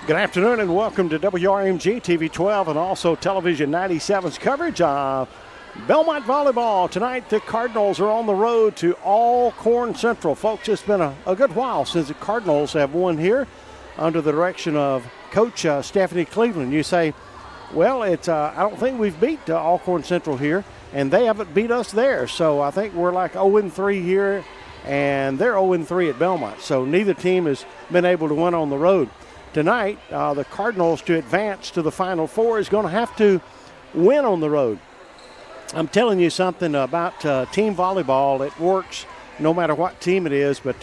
Good afternoon and welcome to WRMG TV 12 and also Television 97's coverage of Belmont Volleyball. Tonight the Cardinals are on the road to Alcorn Central. Folks, it's been a good while since the Cardinals have won here under the direction of Coach Stephanie Cleveland. You say, well, I don't think we've beat Alcorn Central here, and they haven't beat us there. So I think we're like 0-3 here, and they're 0-3 at Belmont. So neither team has been able to win on the road. Tonight, the Cardinals, to advance to the Final Four, is going to have to win on the road. I'm telling you something about team volleyball. It works no matter what team it is, but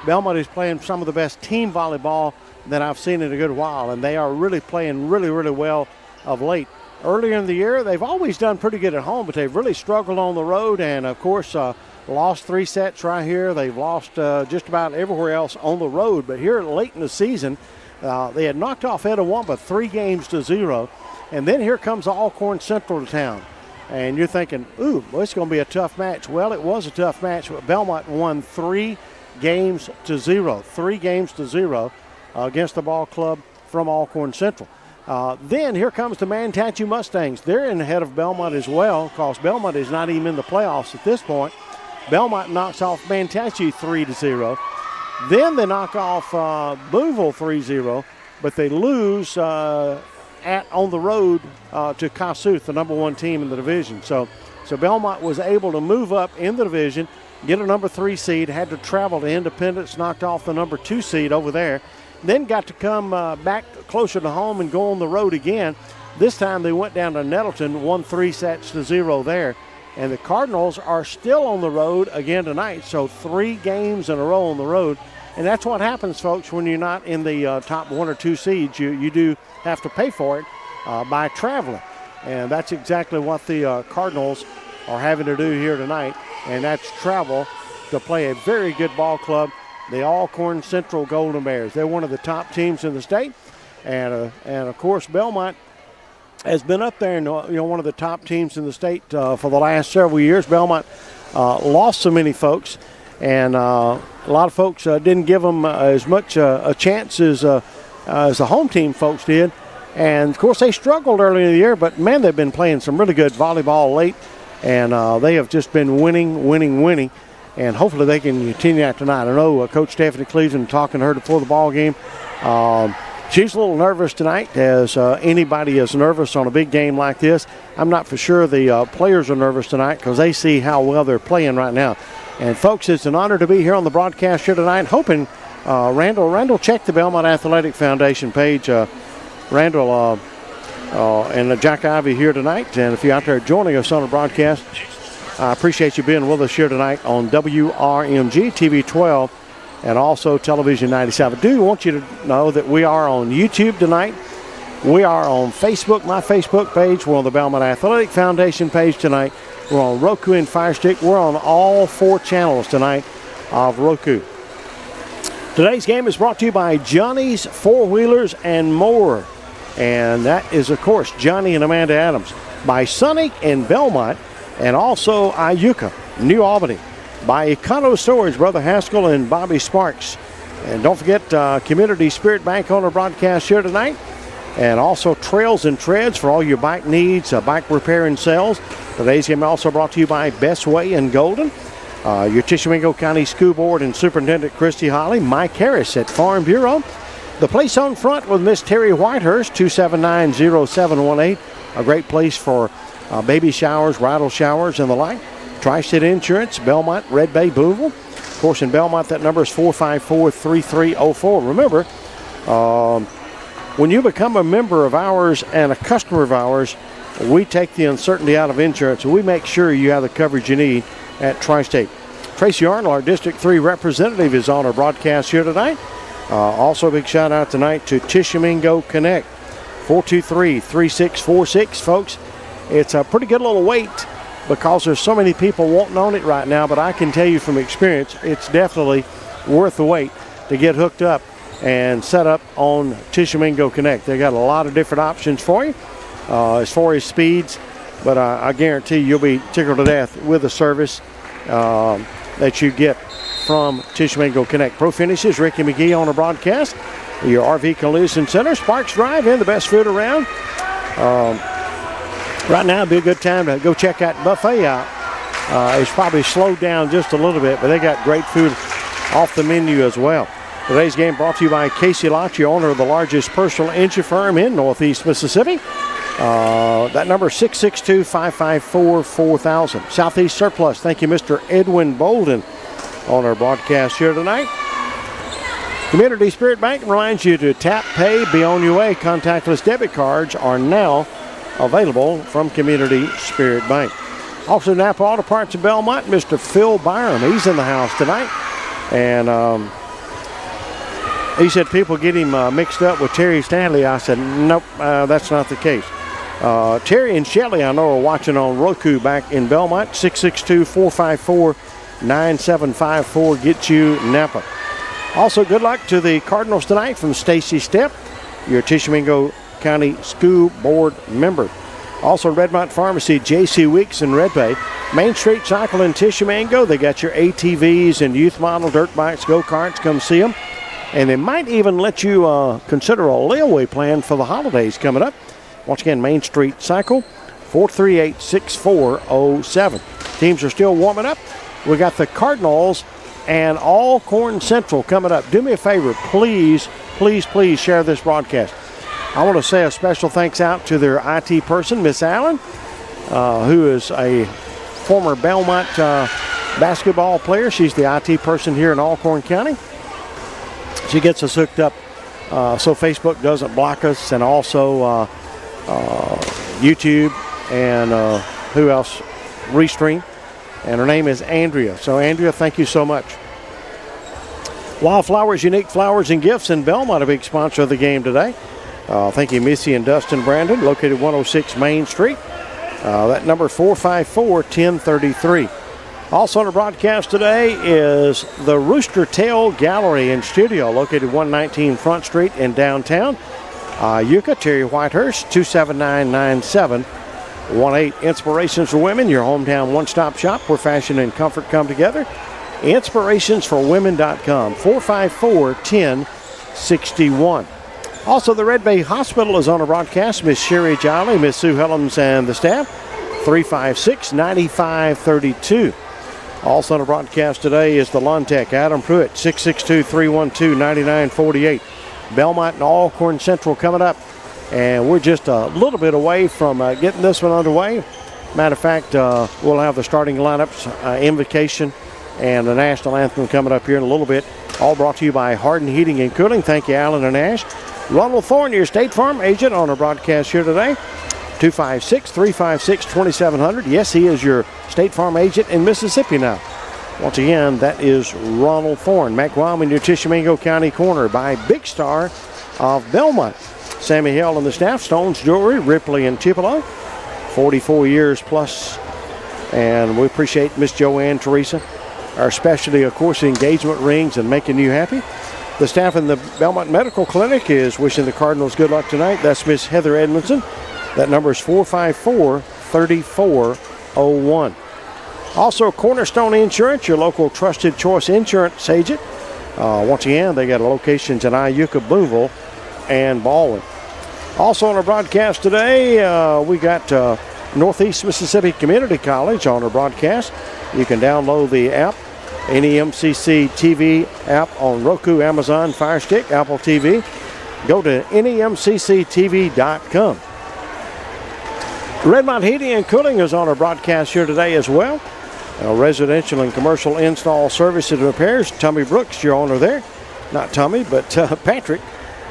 Belmont is playing some of the best team volleyball that I've seen in a good while, and they are really playing really, really well of late. Earlier in the year, they've always done pretty good at home, but they've really struggled on the road, and, of course, lost 3 sets right here. They've lost just about everywhere else on the road, but here late in the season, they had knocked off Etowah 3 games to 0, and then here comes Alcorn Central to town. And you're thinking, ooh, well, it's going to be a tough match. Well, it was a tough match, but Belmont won 3 games to 0. 3 games to 0 against the ball club from Alcorn Central. Then here comes the Mantachu Mustangs. They're in ahead of Belmont as well, because Belmont is not even in the playoffs at this point. Belmont knocks off Mantachu 3-0. Then they knock off Boonville 3-0, but they lose on the road to Kossuth, the number 1 team in the division. So Belmont was able to move up in the division, get a number 3 seed, had to travel to Independence, knocked off the number 2 seed over there, then got to come back closer to home and go on the road again. This time they went down to Nettleton, won 3 sets to 0 there. And the Cardinals are still on the road again tonight, so 3 games in a row on the road. And that's what happens, folks, when you're not in the top 1 or 2 seeds. You do have to pay for it by traveling. And that's exactly what the Cardinals are having to do here tonight, and that's travel to play a very good ball club, the Alcorn Central Golden Bears. They're one of the top teams in the state. And of course, Belmont has been up there and one of the top teams in the state for the last several years. Belmont lost so many folks, and a lot of folks didn't give them as much a chance as the home team folks did. And of course, they struggled early in the year, but man, they've been playing some really good volleyball late, and they have just been winning. And hopefully they can continue that tonight. I know Coach Stephanie Cleveland, talking to her before the ball game, she's a little nervous tonight, as anybody is nervous on a big game like this. I'm not for sure the players are nervous tonight, because they see how well they're playing right now. And, folks, it's an honor to be here on the broadcast here tonight. Hoping Randall checked the Belmont Athletic Foundation page. Randall and Jack Ivy here tonight. And if you're out there joining us on the broadcast, I appreciate you being with us here tonight on WRMG TV 12. And also Television 97. I do want you to know that we are on YouTube tonight. We are on Facebook, my Facebook page. We're on the Belmont Athletic Foundation page tonight. We're on Roku and Fire Stick. We're on all 4 channels tonight of Roku. Today's game is brought to you by Johnny's Four-Wheelers and More. And that is, of course, Johnny and Amanda Adams. By Sonic in Belmont, and also Iuka, New Albany. By Econo Storage, Brother Haskell and Bobby Sparks. And don't forget Community Spirit Bank on our broadcast here tonight. And also Trails and Treads for all your bike needs, bike repair and sales. Today's game also brought to you by Best Way in Golden. Your Tishomingo County School Board and Superintendent Christy Holly. Mike Harris at Farm Bureau. The place on front with Miss Terry Whitehurst, 279-0718. A great place for baby showers, bridal showers, and the like. Tri-State Insurance, Belmont, Red Bay, Boonville. Of course, in Belmont, that number is 454-3304. Remember, when you become a member of ours and a customer of ours, we take the uncertainty out of insurance, and we make sure you have the coverage you need at Tri-State. Tracy Arnold, our District 3 representative, is on our broadcast here tonight. Also, a big shout-out tonight to Tishomingo Connect, 423-3646. Folks, it's a pretty good little wait, because there's so many people wanting on it right now, but I can tell you from experience, it's definitely worth the wait to get hooked up and set up on Tishomingo Connect. They got a lot of different options for you as far as speeds, but I guarantee you'll be tickled to death with the service that you get from Tishomingo Connect. Pro Finishes, Ricky McGee on the broadcast. your RV Collision Center. Sparks Drive-In, the best food around. Right now would be a good time to go check that buffet out. It's probably slowed down just a little bit, but they got great food off the menu as well. Today's game brought to you by Casey Locke, owner of the largest personal injury firm in Northeast Mississippi. That number is 662-554-4000. Southeast Surplus, thank you, Mr. Edwin Bolden, on our broadcast here tonight. Community Spirit Bank reminds you to tap, pay, be on your way. Contactless debit cards are now available from Community Spirit Bank. Also, Napa Auto Parts in Belmont, Mr. Phil Byram. He's in the house tonight. And he said people get him mixed up with Terry Stanley. I said, nope, that's not the case. Terry and Shelley, I know, are watching on Roku back in Belmont. 662-454-9754 gets you Napa. Also, good luck to the Cardinals tonight from Stacy Stepp, your Tishomingo County School Board member. Also, Redmont Pharmacy, J.C. Weeks in Red Bay. Main Street Cycle in Tishomingo. They got your ATVs and youth model dirt bikes, go-karts. Come see them. And they might even let you consider a layaway plan for the holidays coming up. Once again, Main Street Cycle, 438-6407. Teams are still warming up. We got the Cardinals and Alcorn Central coming up. Do me a favor, please, please, please share this broadcast. I want to say a special thanks out to their IT person, Miss Allen, who is a former Belmont basketball player. She's the IT person here in Alcorn County. She gets us hooked up so Facebook doesn't block us, and also YouTube and who else? Restream. And her name is Andrea. So, Andrea, thank you so much. Wildflowers, unique flowers and gifts in Belmont, a big sponsor of the game today. Thank you, Missy and Dustin Brandon, located 106 Main Street. That number 454-1033. Also on the broadcast today is the Rooster Tail Gallery and Studio, located 119 Front Street in downtown Yucca. Terry Whitehurst, 279-9718. Inspirations for Women, your hometown one-stop shop where fashion and comfort come together. Inspirationsforwomen.com, 454-1061. Also, the Red Bay Hospital is on a broadcast. Miss Sherry Jolly, Miss Sue Helms, and the staff, 356-9532. Also on the broadcast today is the Lawn Tech, Adam Pruitt, 662-312-9948. Belmont and Alcorn Central coming up. And we're just a little bit away from getting this one underway. Matter of fact, we'll have the starting lineups, invocation, and the national anthem coming up here in a little bit. All brought to you by Hardin Heating and Cooling. Thank you, Alan and Ash. Ronald Thorne, your State Farm agent on our broadcast here today. 256-356-2700. Yes, he is your State Farm agent in Mississippi now. Once again, that is Ronald Thorne. Mac Wyman, your Tishomingo County corner by Big Star of Belmont. Sammy Hill and the staff, Stone's Jewelry, Ripley and Tupelo. 44 years plus. And we appreciate Miss Joanne Teresa. Our specialty, of course, engagement rings and making you happy. The staff in the Belmont Medical Clinic is wishing the Cardinals good luck tonight. That's Miss Heather Edmondson. That number is 454-3401. Also, Cornerstone Insurance, your local trusted choice insurance agent. Once again, they got locations in Iuka, Boonville, and Baldwin. Also on our broadcast today, we got Northeast Mississippi Community College on our broadcast. You can download the app, NEMCC TV app on Roku, Amazon, Fire Stick, Apple TV. Go to NEMCCTV.com. Redmont Heating and Cooling is on our broadcast here today as well. Residential and commercial install service and repairs. Tommy Brooks, your owner there. Not Tommy, but Patrick.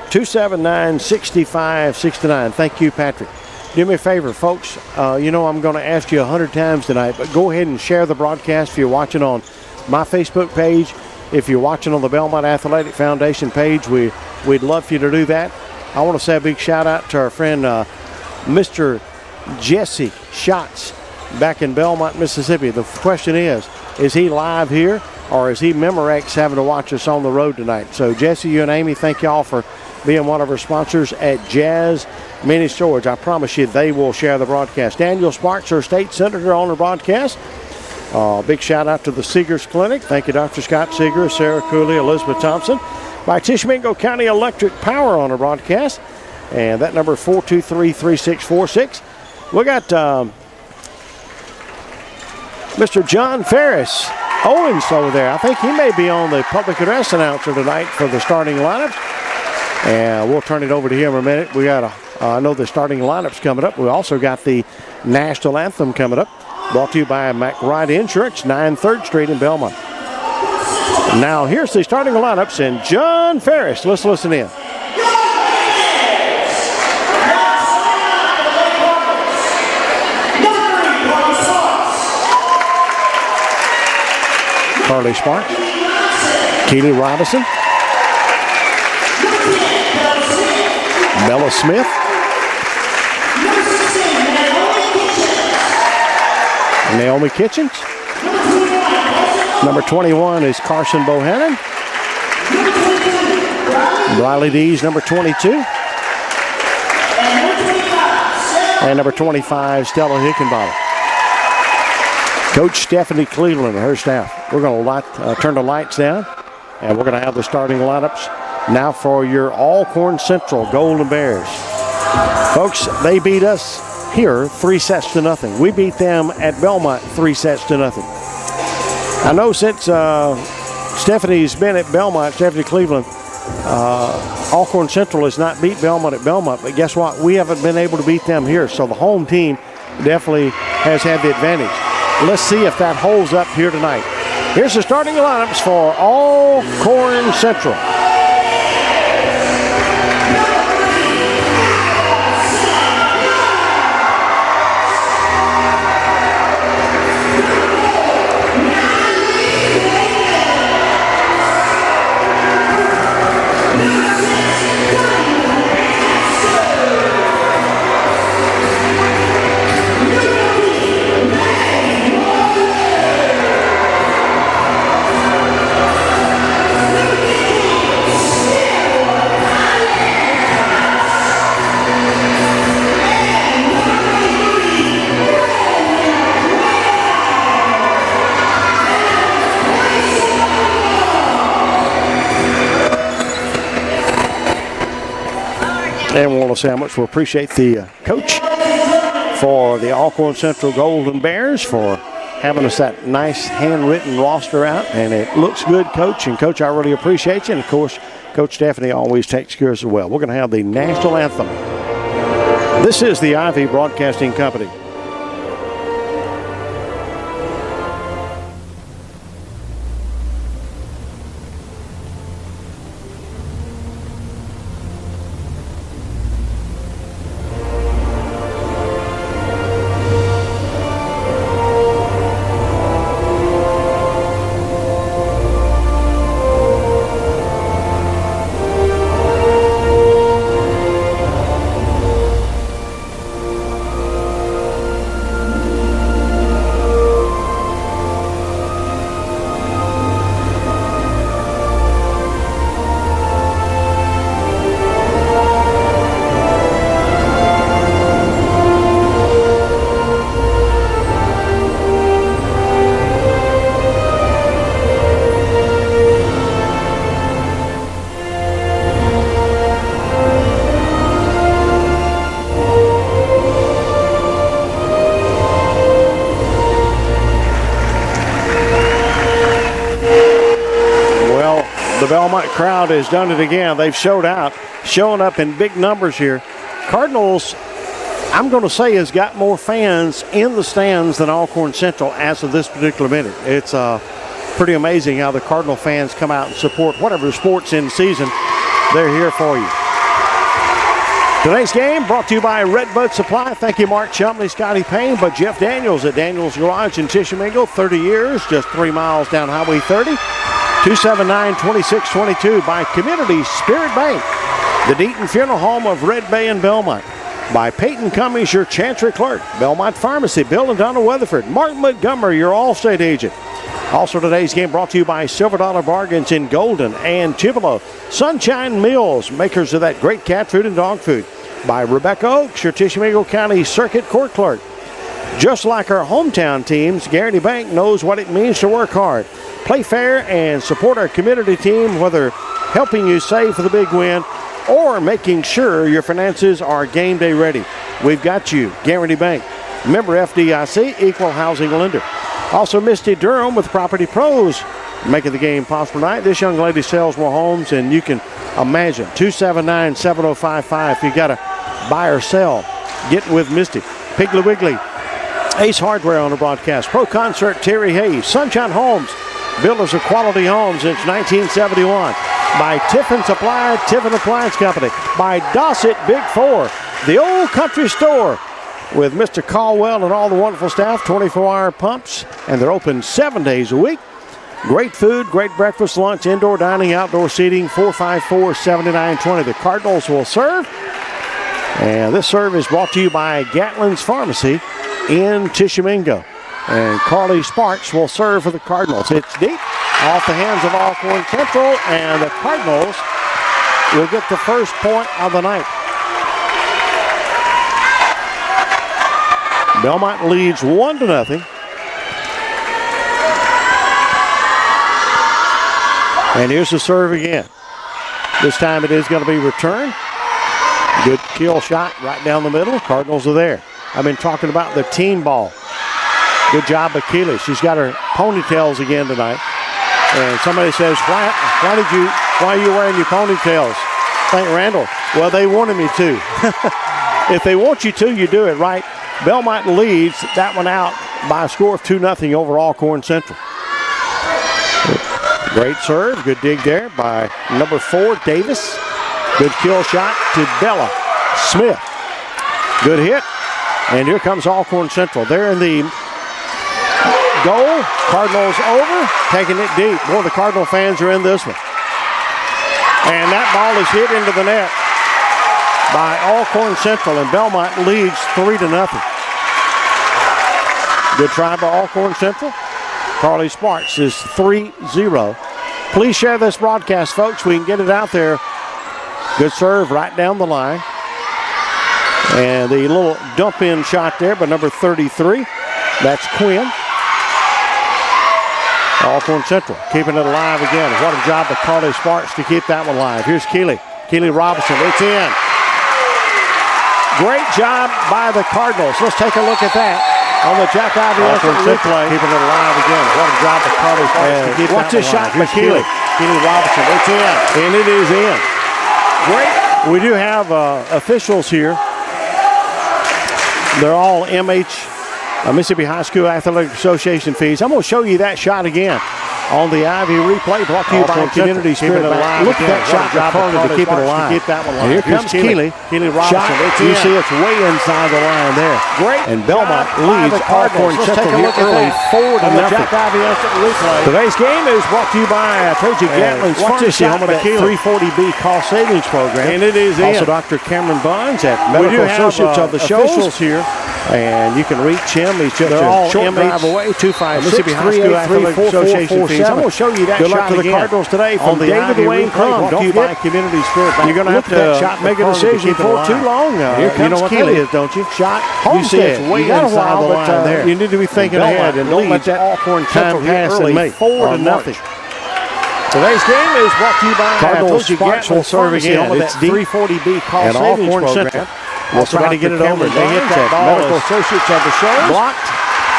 279-6569. Thank you, Patrick. Do me a favor, folks. I'm going to ask you 100 times tonight, but go ahead and share the broadcast if you're watching on my Facebook page. If you're watching on the Belmont Athletic Foundation page, we'd love for you to do that. I want to say a big shout out to our friend Mr. Jesse Schatz back in Belmont, Mississippi. The question is he live here or is he Memorex having to watch us on the road tonight? So Jesse, you and Amy, thank y'all for being one of our sponsors at Jazz Mini Storage. I promise you they will share the broadcast. Daniel Sparks, our state senator, on the broadcast. Big shout out to the Seegers Clinic. Thank you, Dr. Scott Seeger, Sarah Cooley, Elizabeth Thompson. by Tishomingo County Electric Power on our broadcast. And that number 423-3646. We got Mr. John Ferris Owens over there. I think he may be on the public address announcer tonight for the starting lineup. And we'll turn it over to him in a minute. We got I know the starting lineups coming up. We also got the national anthem coming up. Brought to you by McRide Insurance, 9 3rd Street in Belmont. Now here's the starting lineups and John Ferris. Let's listen in. Carly Sparks, Keely Robinson, Bella Smith, Naomi Kitchens. Number 21 is Carson Bohannon. Riley Dees, number 22. And number 25, Stella Hickenbottom. Coach Stephanie Cleveland and her staff. We're going to turn the lights down, and we're going to have the starting lineups now for your Alcorn Central Golden Bears. Folks, they beat us here 3-0. We beat them at Belmont 3-0. I know since Stephanie's been at Belmont, Stephanie Cleveland, Alcorn Central has not beat Belmont at Belmont, but guess what? We haven't been able to beat them here, so the home team definitely has had the advantage. Let's see if that holds up here tonight. Here's the starting lineups for Alcorn Central. And we want to say how much we appreciate the coach for the Alcorn Central Golden Bears for having us that nice handwritten roster out. And it looks good, Coach. And, Coach, I really appreciate you. And, of course, Coach Stephanie always takes care of us as well. We're going to have the national anthem. This is the Ivy Broadcasting Company. The Belmont crowd has done it again. They've showing up in big numbers here. Cardinals, I'm going to say, has got more fans in the stands than Alcorn Central as of this particular minute. It's pretty amazing how the Cardinal fans come out and support whatever sports in season. They're here for you. Today's game brought to you by Redbud Supply. Thank you, Mark Chumley, Scotty Payne, but Jeff Daniels at Daniels Garage in Tishomingo, 30 years, just 3 miles down Highway 30. 279-2622 by Community Spirit Bank, the Deaton Funeral Home of Red Bay and Belmont. By Peyton Cummings, your Chancery Clerk. Belmont Pharmacy, Bill and Donna Weatherford. Martin Montgomery, your Allstate agent. Also today's game brought to you by Silver Dollar Bargains in Golden and Tupelo. Sunshine Mills, makers of that great cat food and dog food. By Rebecca Oaks, your Tishomingo County Circuit Court Clerk. Just like our hometown teams, Guarantee Bank knows what it means to work hard, play fair, and support our community team, whether helping you save for the big win, or making sure your finances are game day ready. We've got you. Guarantee Bank. Member FDIC, equal housing lender. Also, Misty Durham with Property Pros, making the game possible tonight. This young lady sells more homes than you can imagine. 279-7055. If you got to buy or sell, get with Misty. Piggly Wiggly, Ace Hardware on the broadcast. Pro Concert, Terry Hayes. Sunshine Homes, builders of quality homes since 1971. By Tiffin Supply, Tiffin Appliance Company. By Dossett Big Four, the old country store, with Mr. Caldwell and all the wonderful staff. 24-hour pumps, and they're open 7 days a week. Great food, great breakfast, lunch, indoor dining, outdoor seating. 454-7920. The Cardinals will serve. And this serve is brought to you by Gatlin's Pharmacy in Tishomingo. And Carly Sparks will serve for the Cardinals. It's deep off the hands of Alcorn Central, and the Cardinals will get the first point of the night. Belmont leads 1-0. And here's the serve again. This time it is going to be returned. Good kill shot right down the middle. Cardinals are there. I've been talking about the team ball. Good job by Keeley. She's got her ponytails again tonight. And somebody says, why are you wearing your ponytails? Thank Randall. Well, they wanted me to. If they want you to, you do it, right? Belmont leads that one out by a score of 2-0 over Alcorn Central. Great serve. Good dig there by number 4, Davis. Good kill shot to Bella Smith. Good hit. And here comes Alcorn Central. They're in the goal. Cardinals over. Taking it deep. Boy, the Cardinal fans are in this one. And that ball is hit into the net by Alcorn Central, and Belmont leads 3-0. Good try by Alcorn Central. Carly Sparks is 3-0. Please share this broadcast, folks. We can get it out there. Good serve right down the line. And the little dump-in shot there by number 33. That's Quinn. Alcorn Central keeping it alive again. What a job by Carly Sparks to keep that one alive. Here's Keeley. Keeley Robinson. It's in. Great job by the Cardinals. Let's take a look at that on the Jack Ivy replay. Keeping it alive again. What a job by Carly Sparks to keep that one alive. Watch this shot by Keeley. Keeley Robinson. It's in. And it is in. Great. We do have officials here. They're all Mississippi High School Athletic Association fees. I'm going to show you that shot again on the Ivy replay, brought to you by Community Spirit. Look at that shot to keep it alive. And here comes Keeley. Keeley Robinson. You see it's way inside the line there. Great. And Belmont leads Alcorn Central here early 4-0. Today's game is brought to you by Gatlin's Pharmacy, home of the 340B cost savings program. And it is also Dr. Cameron Bonds at Medical Associates of the Shows here. And you can reach him. He's just a short drive away. 256 Mississippi High School Athletic Association fees. I'm going to show you that. Good luck to the Cardinals today from David Wayne Crum. Don't forget Community Spirit. You're going to have to make a decision for too long. Here comes Keeley, don't you? Shot. You see it's way inside the line there. You need to be thinking ahead and don't let that Alcorn time pass and make 4-0. Today's game is brought to you by Cardinals. Sparks will serve again. It's 340B cost savings program. We'll try to get it over. They hit that ball. Medical Associates of the Shows. Blocked.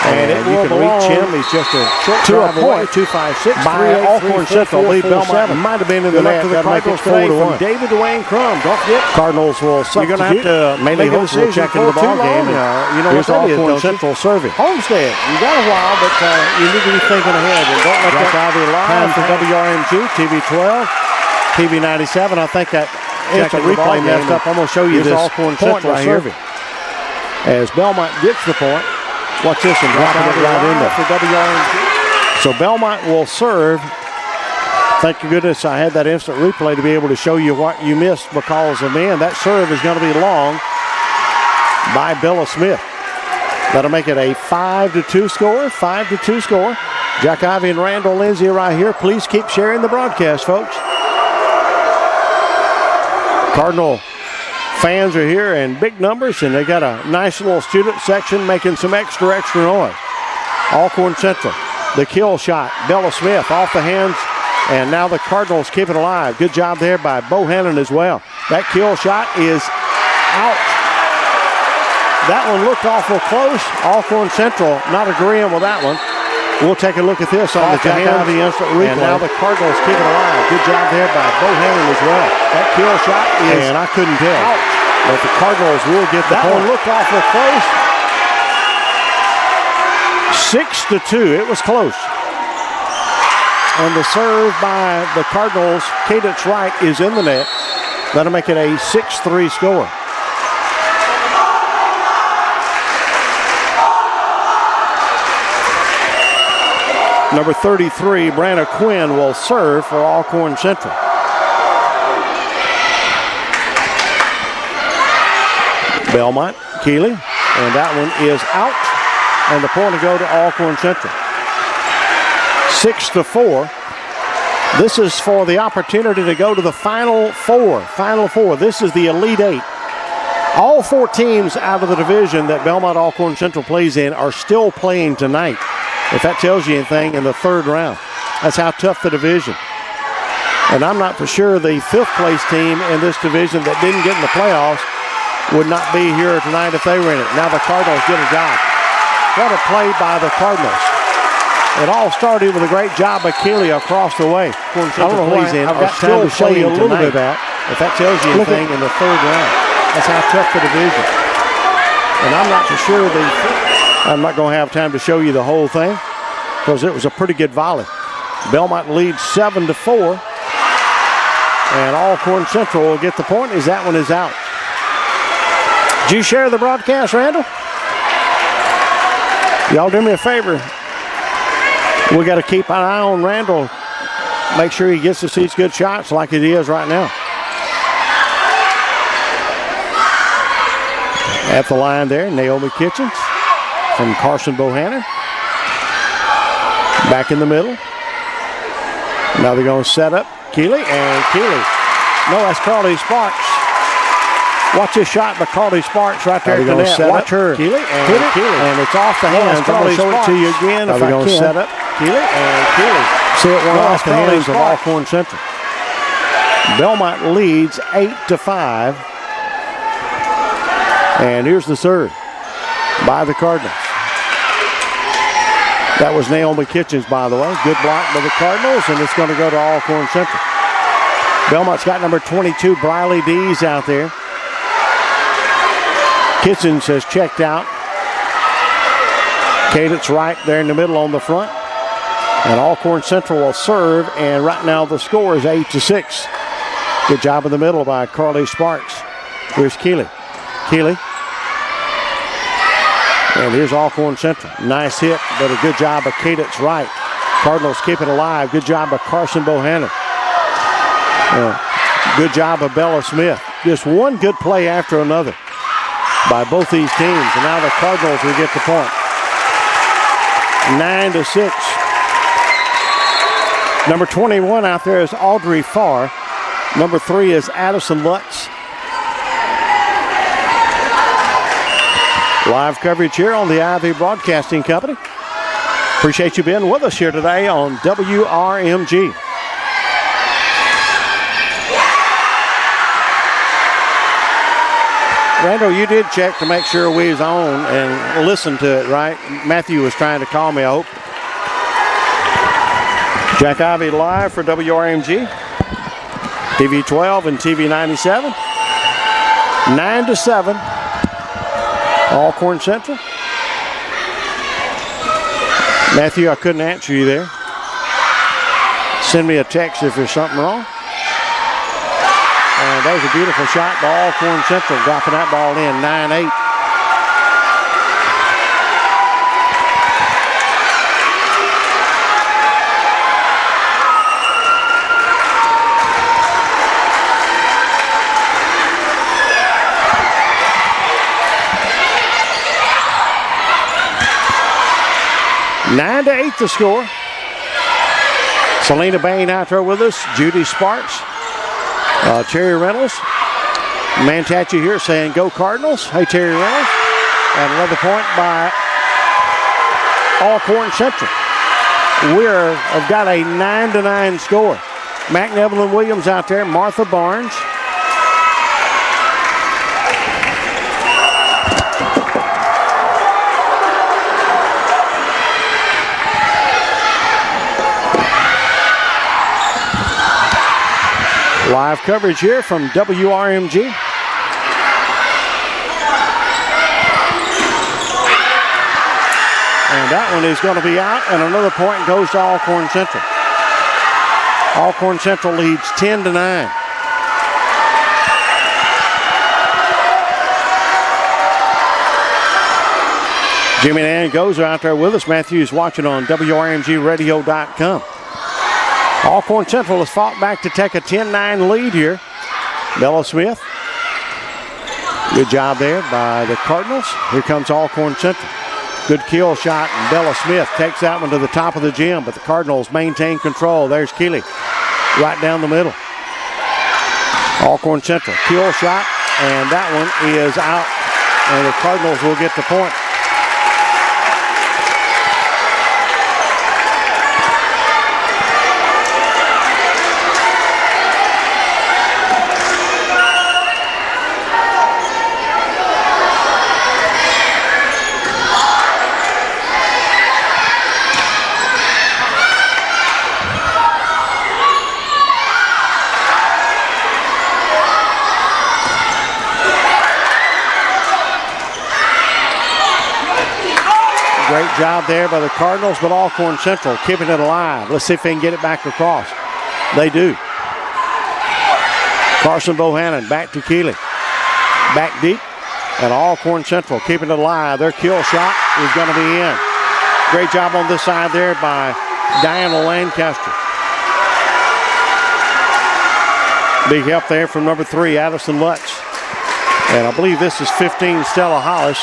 And it will reach him. He's just a short drive away. 256 by Alcorn Central. Lead Belmont. Might have been in the net. That'll make it 4-1. David Wayne Crum. Don't forget. Cardinals will substitute. You're going to have to make a decision check into the ball game. You know what's Alcorn Central serving. Homestead. You got a while, but you need to be thinking ahead. And don't let that Ivy live for WRMG, TV 12, TV 97. I think that it's a replay messed up. I'm going to show you this Alcorn Central right here. As Belmont gets the point. Watch this and dropping it right in there for WRMG. So Belmont will serve. Thank goodness I had that instant replay to be able to show you what you missed because of man. That serve is going to be long by Bella Smith. That'll make it a 5-2 score. 5-2 score. Jack Ivy and Randall Lindsay right here. Please keep sharing the broadcast, folks. Cardinal fans are here in big numbers, and they got a nice little student section making some extra noise. Alcorn Central, the kill shot. Bella Smith off the hands And now the Cardinals keep it alive. Good job there by Bohannon as well. That kill shot is out. That one looked awful close. Alcorn Central not agreeing with that one. We'll take a look at this on the Jack Ivy instant replay. And now the Cardinals keep it alive. Good job there by Bohannon as well. That kill shot is and I couldn't tell. Out. But the Cardinals will get the point. That one looked awful close. 6-2. It was close. And the serve by the Cardinals, Cadence Wright, is in the net. That'll make it a 6-3 score. Number 33, Brandon Quinn, will serve for Alcorn Central. Belmont, Keeley, and that one is out. And the point to go to Alcorn Central. 6-4. This is for the opportunity to go to the Final Four. Final Four. This is the Elite Eight. All 4 teams out of the division that Belmont Alcorn Central plays in are still playing tonight. If that tells you anything, in the 3rd round. That's how tough the division. And I'm not for sure the 5th place team in this division that didn't get in the playoffs would not be here tonight if they were in it. Now the Cardinals get a job. What a play by the Cardinals. It all started with a great job by Keeley across the way. I don't know who he's in. I've got time to show you a little bit of that. If that tells you anything, in the 3rd round. That's how tough the division. And I'm not for sure I'm not going to have time to show you the whole thing because it was a pretty good volley. Belmont leads 7-4. And Alcorn Central will get the point as that one is out. Did you share the broadcast, Randall? Y'all do me a favor. We got to keep an eye on Randall. Make sure he gets to see good shots like it is right now. At the line there, Naomi Kitchens from Carson Bohannon. Back in the middle. Now they're going to set up Keeley, and Keeley. No, that's Carly Sparks. Watch this shot by Carly Sparks right there at the net. Watch her. Keeley, and Keeley. And it's off the hands. I'm going to show it to you again if I can. Set up Keeley, and Keeley. See it went off the hands of Alcorn Central. Belmont leads 8-5. And here's the serve by the Cardinals. That was Naomi Kitchens, by the way. Good block by the Cardinals, and it's going to go to Alcorn Central. Belmont's got number 22, Briley Dees, out there. Kitchens has checked out. Cadence right there in the middle on the front. And Alcorn Central will serve, and right now the score is 8-6. Good job in the middle by Carly Sparks. Here's Keeley. Keeley. And here's Alcorn Central. Nice hit, but a good job of Cadence Wright. Cardinals keep it alive. Good job of Carson Bohannon. Good job of Bella Smith. Just one good play after another by both these teams. And now the Cardinals will get the point. 9-6. Number 21 out there is Audrey Farr. Number 3 is Addison Lutz. Live coverage here on the Ivy Broadcasting Company. Appreciate you being with us here today on WRMG. Randall, you did check to make sure we was on and listen to it, right? Matthew was trying to call me, I hope. Jack Ivy live for WRMG. TV 12 and TV 97. 9-7. Alcorn Central. Matthew, I couldn't answer you there. Send me a text if there's something wrong. And that was a beautiful shot by Alcorn Central, dropping that ball in, 9-8. Nine to 8 the score. Selena Bain out there with us. Judy Sparks. Terry Reynolds. Mantachi here saying go Cardinals. Hey, Terry Reynolds. And another point by Alcorn Central. We're have got a 9-9 score. McNeville and Williams out there. Martha Barnes. Live coverage here from WRMG. And that one is going to be out, and another point goes to Alcorn Central. Alcorn Central leads 10-9. Jimmy and Ann Gozer out there with us. Matthews watching on WRMGradio.com. Alcorn Central has fought back to take a 10-9 lead here. Bella Smith. Good job there by the Cardinals. Here comes Alcorn Central. Good kill shot, and Bella Smith takes that one to the top of the gym, but the Cardinals maintain control. There's Keeley right down the middle. Alcorn Central, kill shot, and that one is out, and the Cardinals will get the point. Great job there by the Cardinals, but Alcorn Central keeping it alive. Let's see if they can get it back across. They do. Carson Bohannon back to Keeley. Back deep, and Alcorn Central keeping it alive. Their kill shot is going to be in. Great job on this side there by Diana Lancaster. Big help there from number 3, Addison Lutz. And I believe this is 15, Stella Hollis.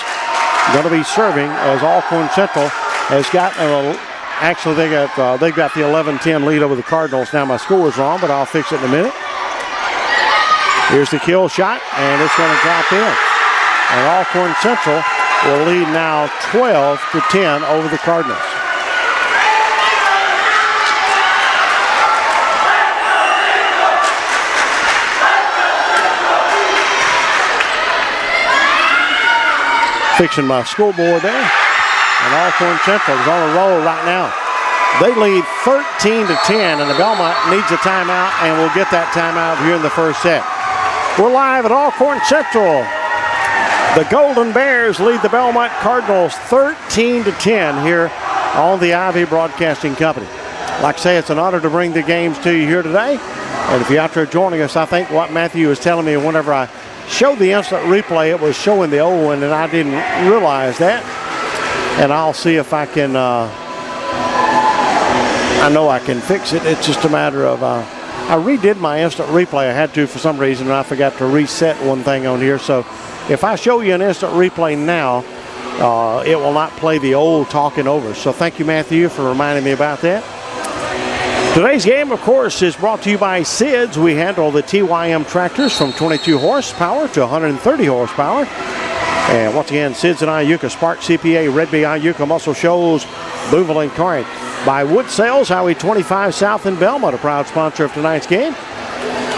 Going to be serving as Alcorn Central has got actually they've got the 11-10 lead over the Cardinals. Now my score is wrong, but I'll fix it in a minute. Here's the kill shot, and it's going to drop in. And Alcorn Central will lead now 12-10 over the Cardinals. Fixing my scoreboard there. And Alcorn Central is on a roll right now. They lead 13-10, and the Belmont needs a timeout, and will get that timeout here in the first set. We're live at Alcorn Central. The Golden Bears lead the Belmont Cardinals 13-10 here on the Ivy Broadcasting Company. Like I say, it's an honor to bring the games to you here today. And if you're out there joining us, I think what Matthew was telling me whenever I showed the instant replay, it was showing the old one, and I didn't realize that. And I'll see if I can, I know I can fix it. It's just a matter of, I redid my instant replay. I had to for some reason, and I forgot to reset one thing on here. So if I show you an instant replay now, it will not play the old talking over. So thank you, Matthew, for reminding me about that. Today's game, of course, is brought to you by SIDS. We handle the TYM tractors from 22 horsepower to 130 horsepower. And once again, SIDS and Iuka, Spark CPA, Redby, Iuka, Muscle Shoals, Boonville and Corinth. By Wood Sales, Highway 25 South in Belmont, a proud sponsor of tonight's game.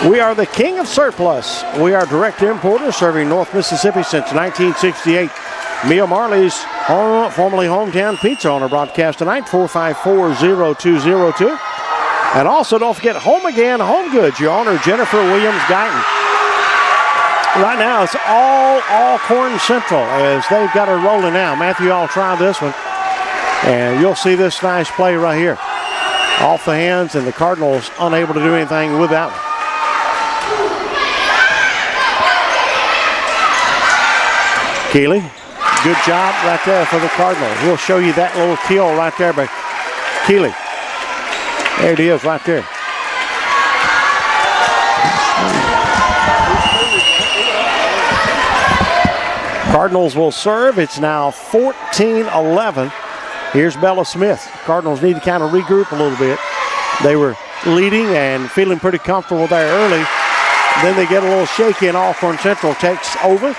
We are the king of surplus. We are direct importers serving North Mississippi since 1968. Mia Marley's formerly Hometown Pizza on our broadcast tonight, 454-0202. And also, don't forget Home Again Home Goods, your owner, Jennifer Williams Guyton. Right now, it's all Alcorn Central as they've got her rolling now. Matthew, I'll try this one. And you'll see this nice play right here. Off the hands, and the Cardinals unable to do anything with that one. Keeley, good job right there for the Cardinals. We'll show you that little kill right there by Keeley. There it is right there. Cardinals will serve. It's now 14-11. Here's Bella Smith. Cardinals need to kind of regroup a little bit. They were leading and feeling pretty comfortable there early. Then they get a little shaky, and Alcorn Central takes over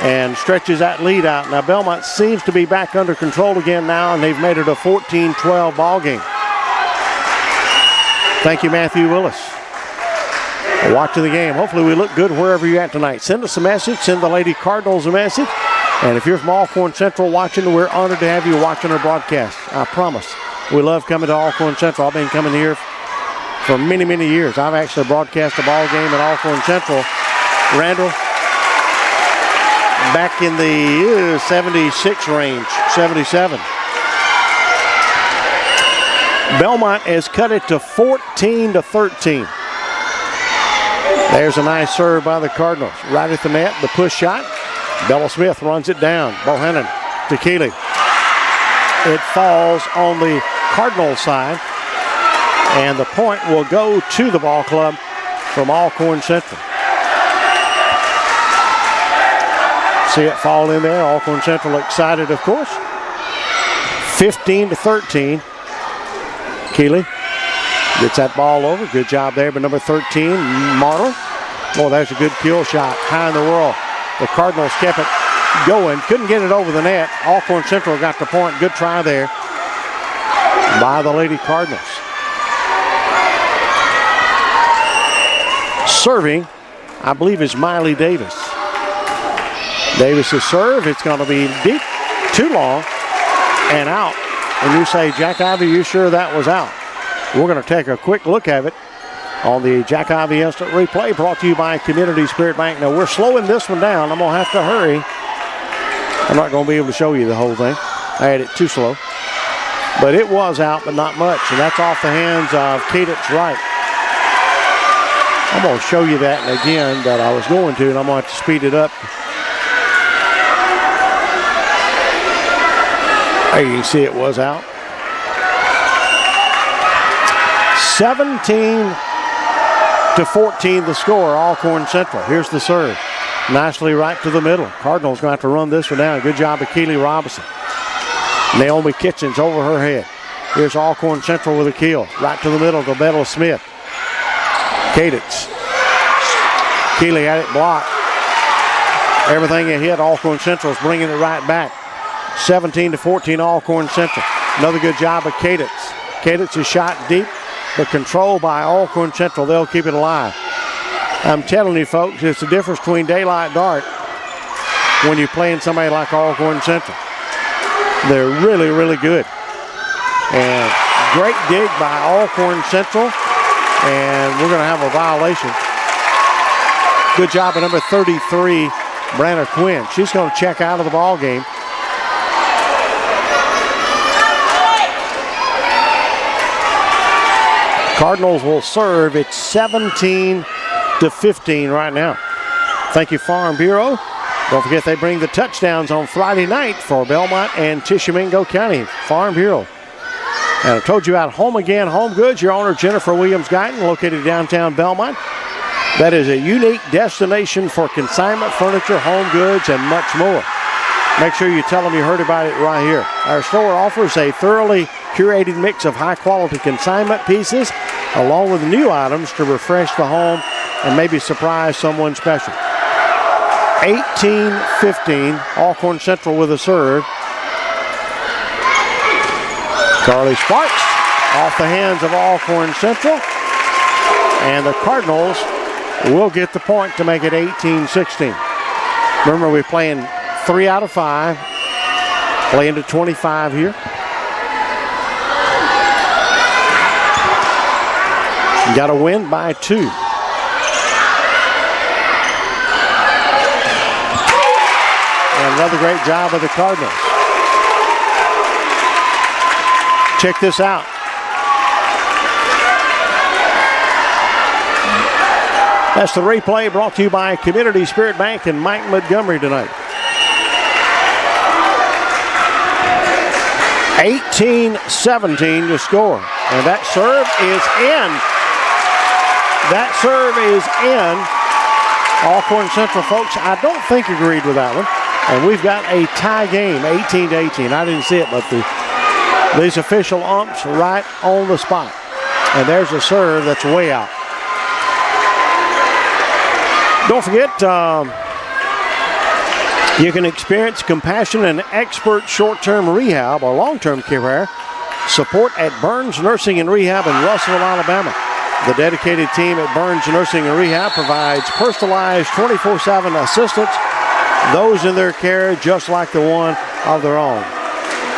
and stretches that lead out. Now Belmont seems to be back under control again now, and they've made it a 14-12 ball game. Thank you, Matthew Willis. Watching the game. Hopefully we look good wherever you're at tonight. Send us a message. Send the Lady Cardinals a message. And if you're from Alcorn Central watching, we're honored to have you watching our broadcast. I promise. We love coming to Alcorn Central. I've been coming here for many, many years. I've actually broadcast a ball game at Alcorn Central. Randall, back in the 76 range, 77. Belmont has cut it to 14-13. There's a nice serve by the Cardinals. Right at the net, the push shot. Bella Smith runs it down. Bohannon to Keeley. It falls on the Cardinal side, and the point will go to the ball club from Alcorn Central. See it fall in there. Alcorn Central excited, of course. 15-13. Keeley gets that ball over. Good job there by number 13, Marler. Oh, that's a good kill shot. High in the world. The Cardinals kept it going. Couldn't get it over the net. Alcorn Central got the point. Good try there by the Lady Cardinals. Serving, I believe, is Miley Davis. Davis's serve. It's going to be deep, too long, and out. And you say, Jack Ivey, you sure that was out? We're going to take a quick look at it on the Jack Ivey Instant Replay, brought to you by Community Spirit Bank. Now, we're slowing this one down. I'm going to have to hurry. I'm not going to be able to show you the whole thing. I had it too slow. But it was out, but not much. And that's off the hands of Cadence Wright. I'm going to show you that again that I was going to, and I'm going to have to speed it up. There you can see it was out. 17-14 the score, Alcorn Central. Here's the serve. Nicely right to the middle. Cardinals going to have to run this one down. Good job of Keeley Robinson. Naomi Kitchens over her head. Here's Alcorn Central with a kill. Right to the middle to Bella Smith. Cadence. Keeley had it blocked. Everything it hit, Alcorn Central is bringing it right back. 17-14 Alcorn Central. Another good job of Cadence. Cadence is shot deep, but controlled by Alcorn Central. They'll keep it alive. I'm telling you, folks, it's the difference between daylight and dark when you're playing somebody like Alcorn Central. They're really, really good. And great dig by Alcorn Central. And we're going to have a violation. Good job of number 33, Branna Quinn. She's going to check out of the ball game. Cardinals will serve. It's 17-15 right now. Thank you, Farm Bureau. Don't forget they bring the touchdowns on Friday night for Belmont and Tishomingo County. Farm Bureau. And I told you about Home Again Home Goods. Your owner, Jennifer Williams-Guyton, located downtown Belmont. That is a unique destination for consignment furniture, home goods, and much more. Make sure you tell them you heard about it right here. Our store offers a thoroughly curated mix of high-quality consignment pieces along with new items to refresh the home and maybe surprise someone special. 18-15, Alcorn Central with a serve. Carly Sparks off the hands of Alcorn Central. And the Cardinals will get the point to make it 18-16. Remember, we're playing 3 out of 5. Playing to 25 here. You got to win by 2. And another great job of the Cardinals. Check this out. That's the replay brought to you by Community Spirit Bank and Mike Montgomery tonight. 18-17 to score. And that serve is in. That serve is in. Alcorn Central folks, I don't think agreed with that one. And we've got a tie game, 18-18. I didn't see it, but these official umps right on the spot. And there's a serve that's way out. Don't forget, you can experience compassion and expert short-term rehab or long-term care support at Burns Nursing and Rehab in Russellville, Alabama. The dedicated team at Burns Nursing and Rehab provides personalized 24/7 assistance, those in their care just like the one of their own.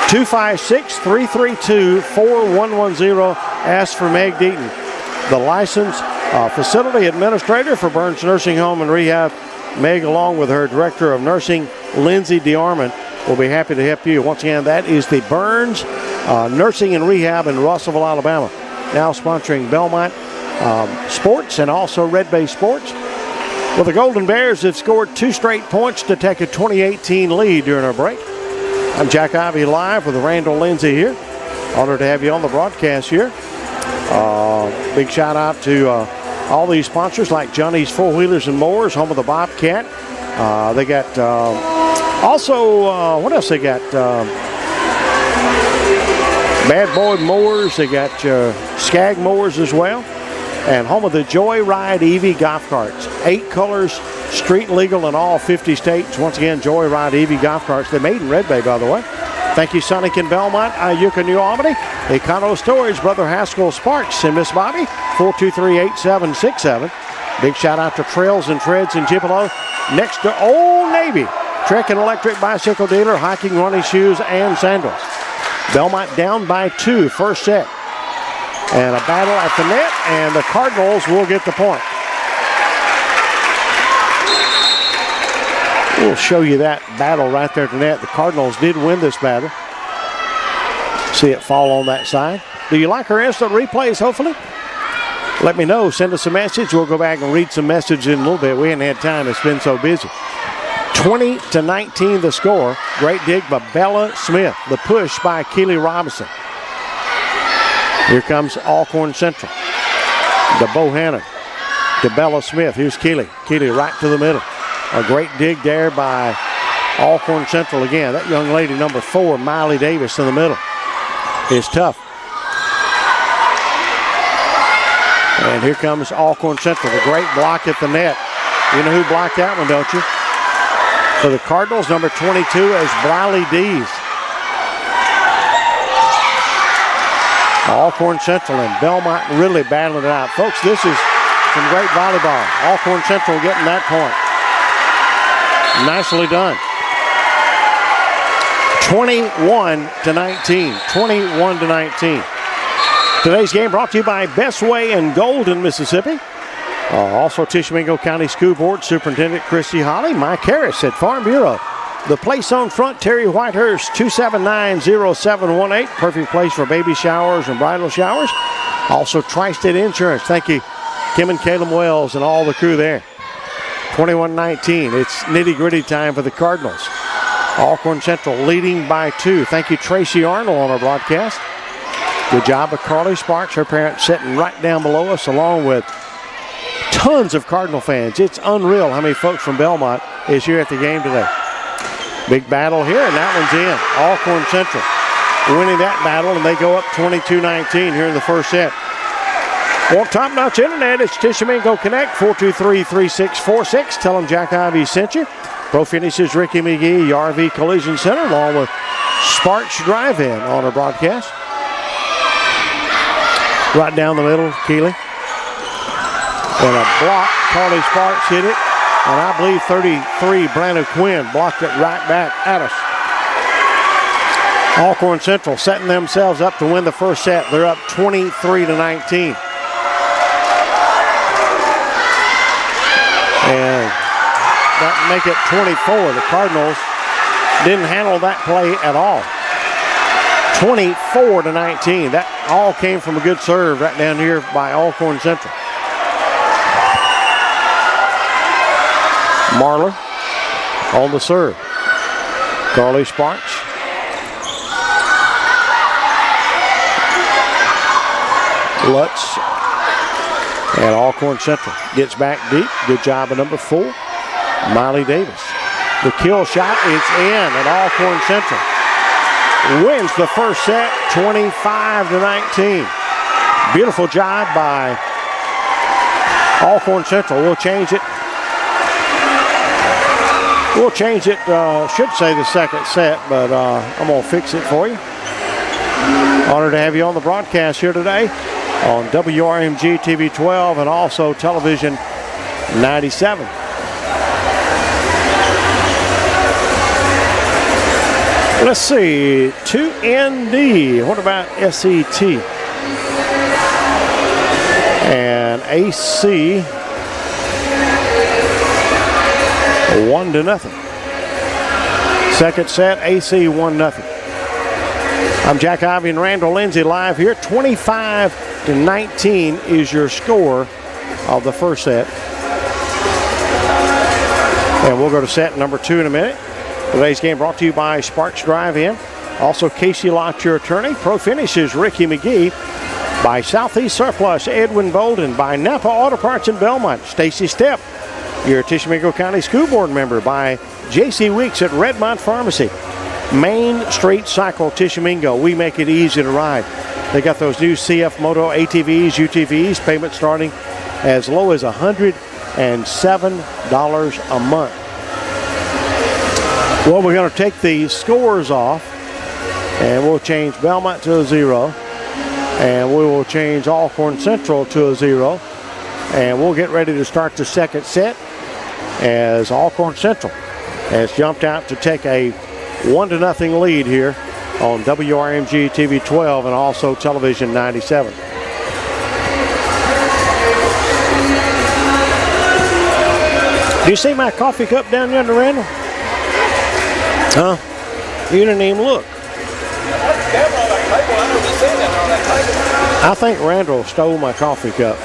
256-332-4110. Ask for Meg Deaton, the licensed facility administrator for Burns Nursing Home and Rehab. Meg, along with her director of nursing, Lindsay DeArmond, will be happy to help you. Once again, that is the Burns Nursing and Rehab in Russellville, Alabama. Now sponsoring Belmont Sports and also Red Bay Sports. Well, the Golden Bears have scored 2 straight points to take a 2018 lead during our break. I'm Jack Ivey live with Randall Lindsay here. Honored to have you on the broadcast here. Big shout out to all these sponsors like Johnny's Four Wheelers and Mowers, home of the Bobcat. They got also, what else they got? Bad Boy Mowers. They got Skag Mowers as well. And home of the Joyride EV golf carts. 8 colors, street legal in all 50 states. Once again, Joyride EV golf carts. They're made in Red Bay, by the way. Thank you, Sonic in Belmont, Iuka, New Albany. Econo Storage, Brother Haskell Sparks and Miss Bobby, 423-8767. Big shout out to Trails and Treads in Tupelo. Next to Old Navy, Trek and Electric Bicycle Dealer, hiking, running shoes, and sandals. Belmont down by 2, first set. And a battle at the net, and the Cardinals will get the point. We'll show you that battle right there at the net. The Cardinals did win this battle. See it fall on that side. Do you like our instant replays, hopefully? Let me know. Send us a message. We'll go back and read some messages in a little bit. We haven't had time. It's been so busy. 20-19 the score. Great dig by Bella Smith. The push by Keely Robinson. Here comes Alcorn Central. To Bohannon. To Bella Smith. Here's Keely. Keely right to the middle. A great dig there by Alcorn Central again. That young lady, number 4, Miley Davis, in the middle, is tough. And here comes Alcorn Central. The great block at the net. You know who blocked that one, don't you? For the Cardinals, number 22 is Briley Dees. Alcorn Central and Belmont really battling it out. Folks, this is some great volleyball. Alcorn Central getting that point. Nicely done. 21-19. 21-19. Today's game brought to you by Best Way in Golden, Mississippi. Also Tishomingo County School Board Superintendent Christy Holly. Mike Harris at Farm Bureau. The place on front, Terry Whitehurst, 279-0718. Perfect place for baby showers and bridal showers. Also Tri-State Insurance. Thank you, Kim and Caleb Wells and all the crew there. 21-19. It's nitty-gritty time for the Cardinals. Alcorn Central leading by 2. Thank you, Tracy Arnold, on our broadcast. Good job of Carly Sparks, her parents, sitting right down below us, along with tons of Cardinal fans. It's unreal how many folks from Belmont is here at the game today. Big battle here, and that one's in. Alcorn Central winning that battle, and they go up 22-19 here in the first set. Want top-notch internet? It's Tishomingo Connect, 423-3646. Tell them Jack Ivey sent you. Pro Finishes, Ricky McGee, RV Collision Center, along with Sparks Drive-In on our broadcast. Right down the middle, Keely. And a block, Carly Sparks hit it. And I believe 33, Brandon Quinn blocked it right back at us. Alcorn Central setting themselves up to win the first set. They're up 23-19. And that make it 24. The Cardinals didn't handle that play at all. 24-19. That all came from a good serve right down here by Alcorn Central. Marler on the serve. Carly Sparks. Lutz. And Alcorn Central gets back deep. Good job of number 4, Miley Davis. The kill shot is in, and Alcorn Central wins the first set 25-19. Beautiful job by Alcorn Central. We'll change it. Should say the second set, but I'm going to fix it for you. Honored to have you on the broadcast here today. on WRMG TV 12 and also television 97. Let's see, 2ND. What about SET? And AC 1-0. Second set, AC 1-0. I'm Jack Ivey and Randall Lindsay live here. 25-19 is your score of the first set. And we'll go to set number 2 in a minute. Today's game brought to you by Sparks Drive-In. Also, Casey Lott, your attorney. Pro Finishes, Ricky McGee. By Southeast Surplus, Edwin Bolden. By Napa Auto Parts in Belmont, Stacy Stepp, your Tishomingo County School Board member. By J.C. Weeks at Redmont Pharmacy. Main Street Cycle, Tishomingo. We make it easy to ride. They got those new CF Moto ATVs, UTVs, payment starting as low as $107 a month. Well, we're going to take the scores off, and we'll change Belmont to a 0, and we will change Alcorn Central to a 0, and we'll get ready to start the second set as Alcorn Central has jumped out to take a 1-0 lead here on WRMG TV 12 and also television 97. Do you see my coffee cup down yonder, Randall? Huh? You didn't even look. I think Randall stole my coffee cup.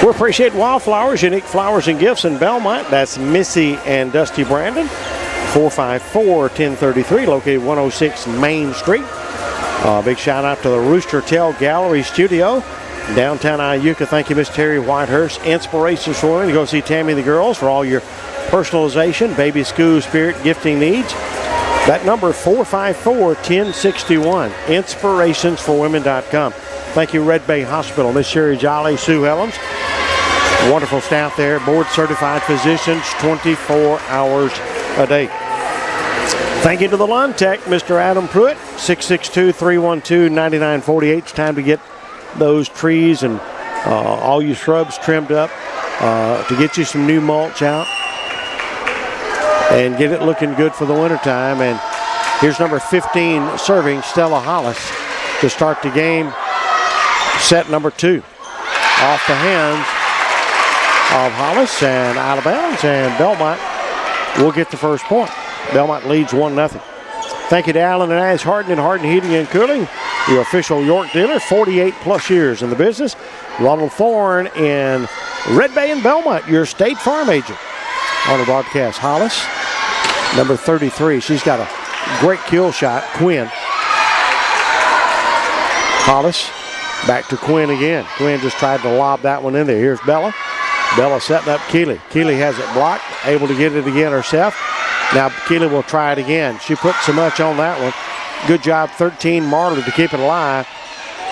We appreciate Wildflowers, unique flowers and gifts in Belmont. That's Missy and Dusty Brandon. 454-1033, located 106 Main Street. Big shout out to the Rooster Tail Gallery Studio. Downtown Iuka. Thank you, Miss Terry Whitehurst. Inspirations for women to go see Tammy and the girls for all your personalization, baby school spirit gifting needs. That number 454-1061. Inspirationsforwomen.com. Thank you, Red Bay Hospital. Miss Sherry Jolly, Sue Helms. Wonderful staff there. Board certified physicians, 24 hours a day. Thank you to the lawn tech, Mr. Adam Pruitt. 662-312-9948. It's time to get those trees and all your shrubs trimmed up to get you some new mulch out and get it looking good for the wintertime. And here's number 15 serving, Stella Hollis, to start the game. Set number 2. Off the hands of Hollis and out of bounds, and Belmont will get the first point. Belmont leads 1-0. Thank you to Allen and Ash Harden and Harden Heating and Cooling, your official York dealer, 48 plus years in the business. Ronald Thorne in Red Bay and Belmont, your State Farm agent. On the broadcast, Hollis, number 33. She's got a great kill shot. Quinn. Hollis, back to Quinn again. Quinn just tried to lob that one in there. Here's Bella. Bella setting up Keeley. Keeley has it blocked, able to get it again herself. Now Keeley will try it again. She put so much on that one. Good job, 13, Marley, to keep it alive.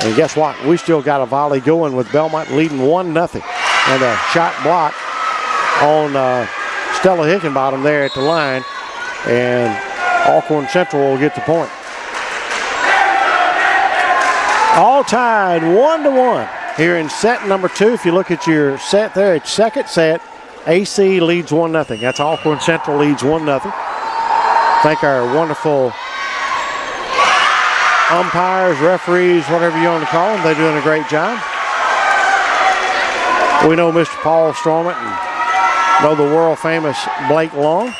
And guess what? We still got a volley going with Belmont leading 1-0. And a shot block on Stella Hickenbottom there at the line. And Alcorn Central will get the point. All tied 1-1 here in set number 2. If you look at your set there, it's second set. AC leads 1-0. That's Alcorn Central leads 1-0. Thank our wonderful umpires, referees, whatever you want to call them. They're doing a great job. We know Mr. Paul Stormont and know the world famous Blake Long.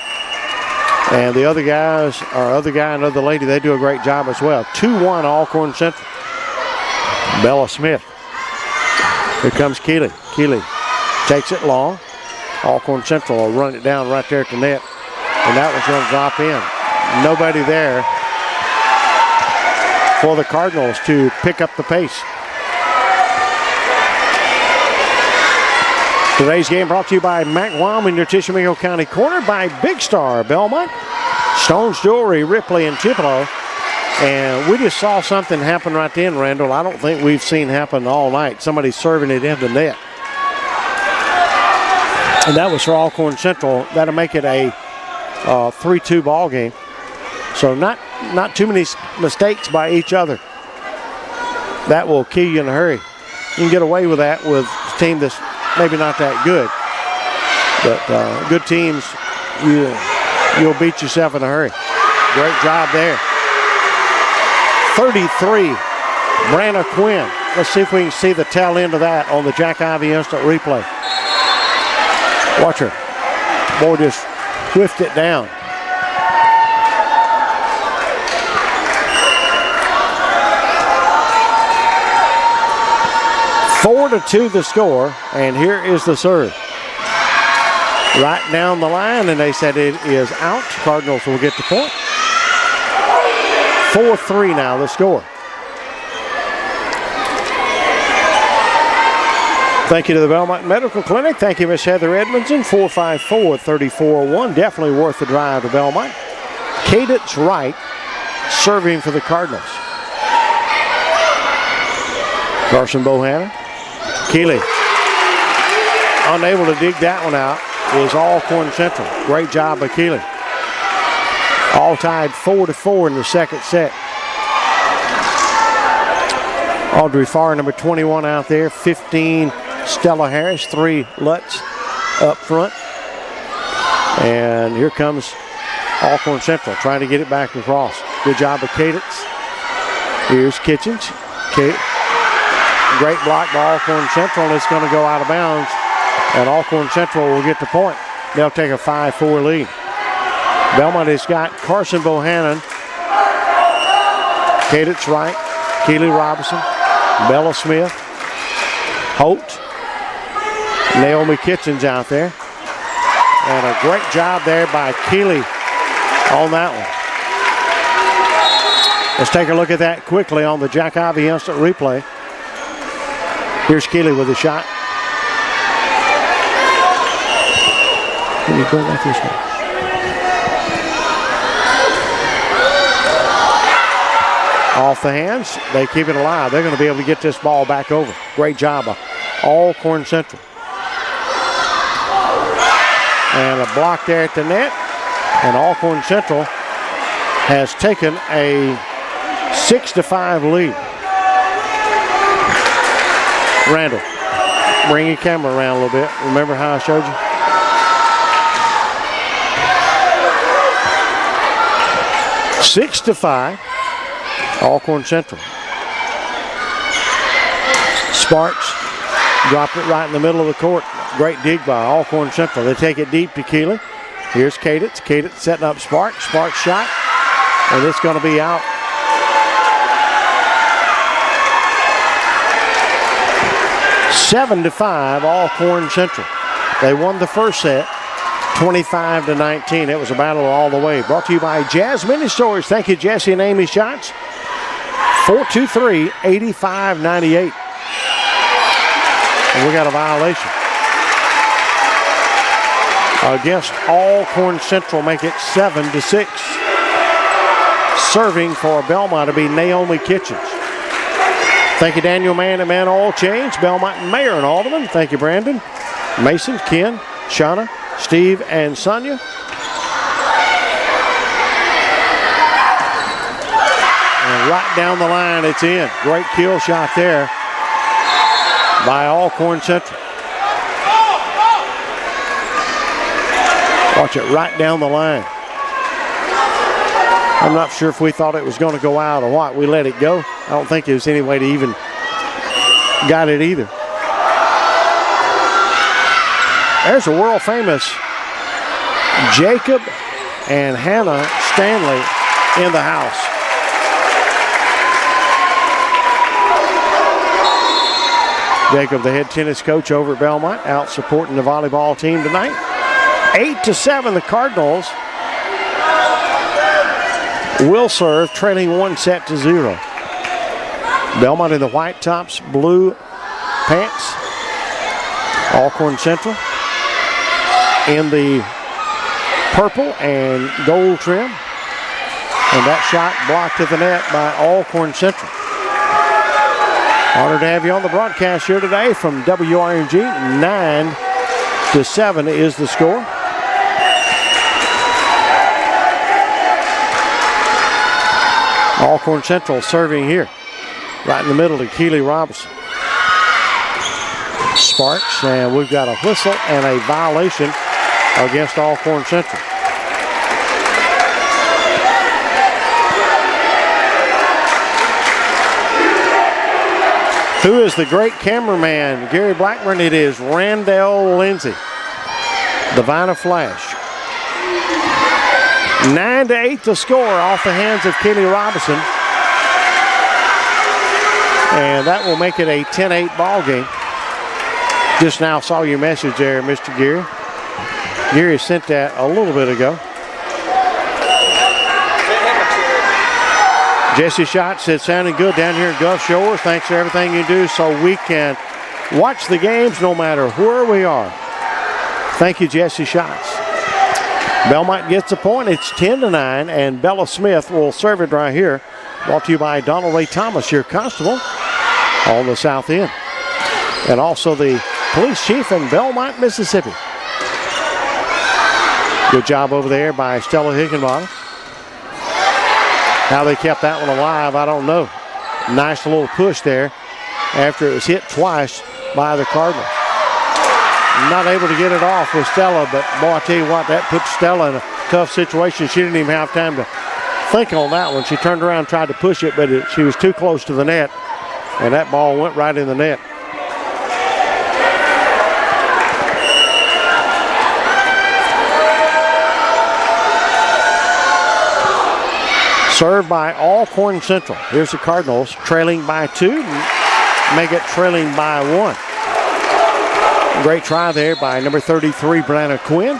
And the other guys, or other guy and other lady, they do a great job as well. 2-1 Alcorn Central. Bella Smith. Here comes Keeley. Keeley takes it long. Alcorn Central will run it down right there at the net. And that one's going to drop in. Nobody there for the Cardinals to pick up the pace. Today's game brought to you by Mac Wyoming, your Tishomingo County Corner, by Big Star, Belmont, Stone's Jewelry, Ripley, and Tupelo. And we just saw something happen right then, Randall. I don't think we've seen happen all night. Somebody serving it in the net. And that was for Alcorn Central. That'll make it a 3-2 ball game. So not too many mistakes by each other. That will kill you in a hurry. You can get away with that with a team that's maybe not that good. But good teams, you'll beat yourself in a hurry. Great job there. 33, Branna Quinn. Let's see if we can see the tail end of that on the Jack Ivy instant replay. Watch her. Boy, just whiffed it down. Four to 2 the score, and here is the serve. Right down the line, and they said it is out. Cardinals will get the point. 4-3 now the score. Thank you to the Belmont Medical Clinic. Thank you, Miss Heather Edmondson. 454-34-1. Definitely worth the drive to Belmont. Cadence Wright serving for the Cardinals. Carson Bohanna. Keeley. Unable to dig that one out is Alcorn Central. Great job by Keeley. All tied 4-4 in the second set. Audrey Farr, number 21 out there. 15, Stella Harris. 3, Lutz up front. And here comes Alcorn Central trying to get it back across. Good job of Cadence. Here's Kitchens. Great block by Alcorn Central, and it's going to go out of bounds. And Alcorn Central will get the point. They'll take a 5-4 lead. Belmont has got Carson Bohannon, Cadence Wright, Keeley Robinson, Bella Smith, Holt, Naomi Kitchens out there. And a great job there by Keeley on that one. Let's take a look at that quickly on the Jack Ivy instant replay. Here's Keeley with a shot. Can you go back this way? Off the hands, they keep it alive. They're going to be able to get this ball back over. Great job of Alcorn Central. And a block there at the net. And Alcorn Central has taken a 6-5 lead. Randall, bring your camera around a little bit. Remember how I showed you? Six to 5, Alcorn Central. Sparks dropped it right in the middle of the court. Great dig by Alcorn Central. They take it deep to Keeley. Here's Cadence. Cadence setting up Sparks. Sparks shot, and it's going to be out. Seven to 5, Alcorn Central. They won the first set, 25-19. It was a battle all the way. Brought to you by Jazz Mini Stores. Thank you, Jesse and Amy Shots. 4-2-3-85-98. And we got a violation against Alcorn Central. Make it 7-6. Serving for Belmont to be Naomi Kitchens. Thank you, Daniel Mann and Man Oil Change, Belmont Mayor and Alderman. Thank you, Brandon, Mason, Ken, Shauna, Steve, and Sonia. And right down the line, it's in. Great kill shot there by Alcorn Central. Watch it right down the line. I'm not sure if we thought it was going to go out or what. We let it go. I don't think there was any way to even got it either. There's a world famous Jacob and Hannah Stanley in the house. Jacob, the head tennis coach over at Belmont, out supporting the volleyball team tonight. 8-7, the Cardinals will serve, trailing 1-0. Belmont in the white tops, blue pants. Alcorn Central in the purple and gold trim. And that shot blocked at the net by Alcorn Central. Honored to have you on the broadcast here today from WRMG. 9-7 is the score. Alcorn Central serving here. Right in the middle to Keely Robinson. Sparks, and we've got a whistle and a violation against Alcorn Central. Who is the great cameraman? Gary Blackburn. It is Randall Lindsay. Divina Flash. 9-8 the score off the hands of Keely Robinson. And that will make it a 10-8 ball game. Just now saw your message there, Mr. Gary. Gary sent that a little bit ago. Jesse Schott said, sounding good down here in Gulf Shores. Thanks for everything you do so we can watch the games no matter where we are. Thank you, Jesse Schott. Belmont gets the point. It's 10-9, and Bella Smith will serve it right here. Brought to you by Donald Ray Thomas, your constable on the south end. And also the police chief in Belmont, Mississippi. Good job over there by Stella Higginbottom. How they kept that one alive, I don't know. Nice little push there after it was hit twice by the Cardinals. Not able to get it off with Stella, but boy, I tell you what, that put Stella in a tough situation. She didn't even have time to think on that one. She turned around and tried to push it, but she was too close to the net, and that ball went right in the net. Served by Alcorn Central. Here's the Cardinals trailing by 2, make it trailing by 1. Great try there by number 33, Brianna Quinn.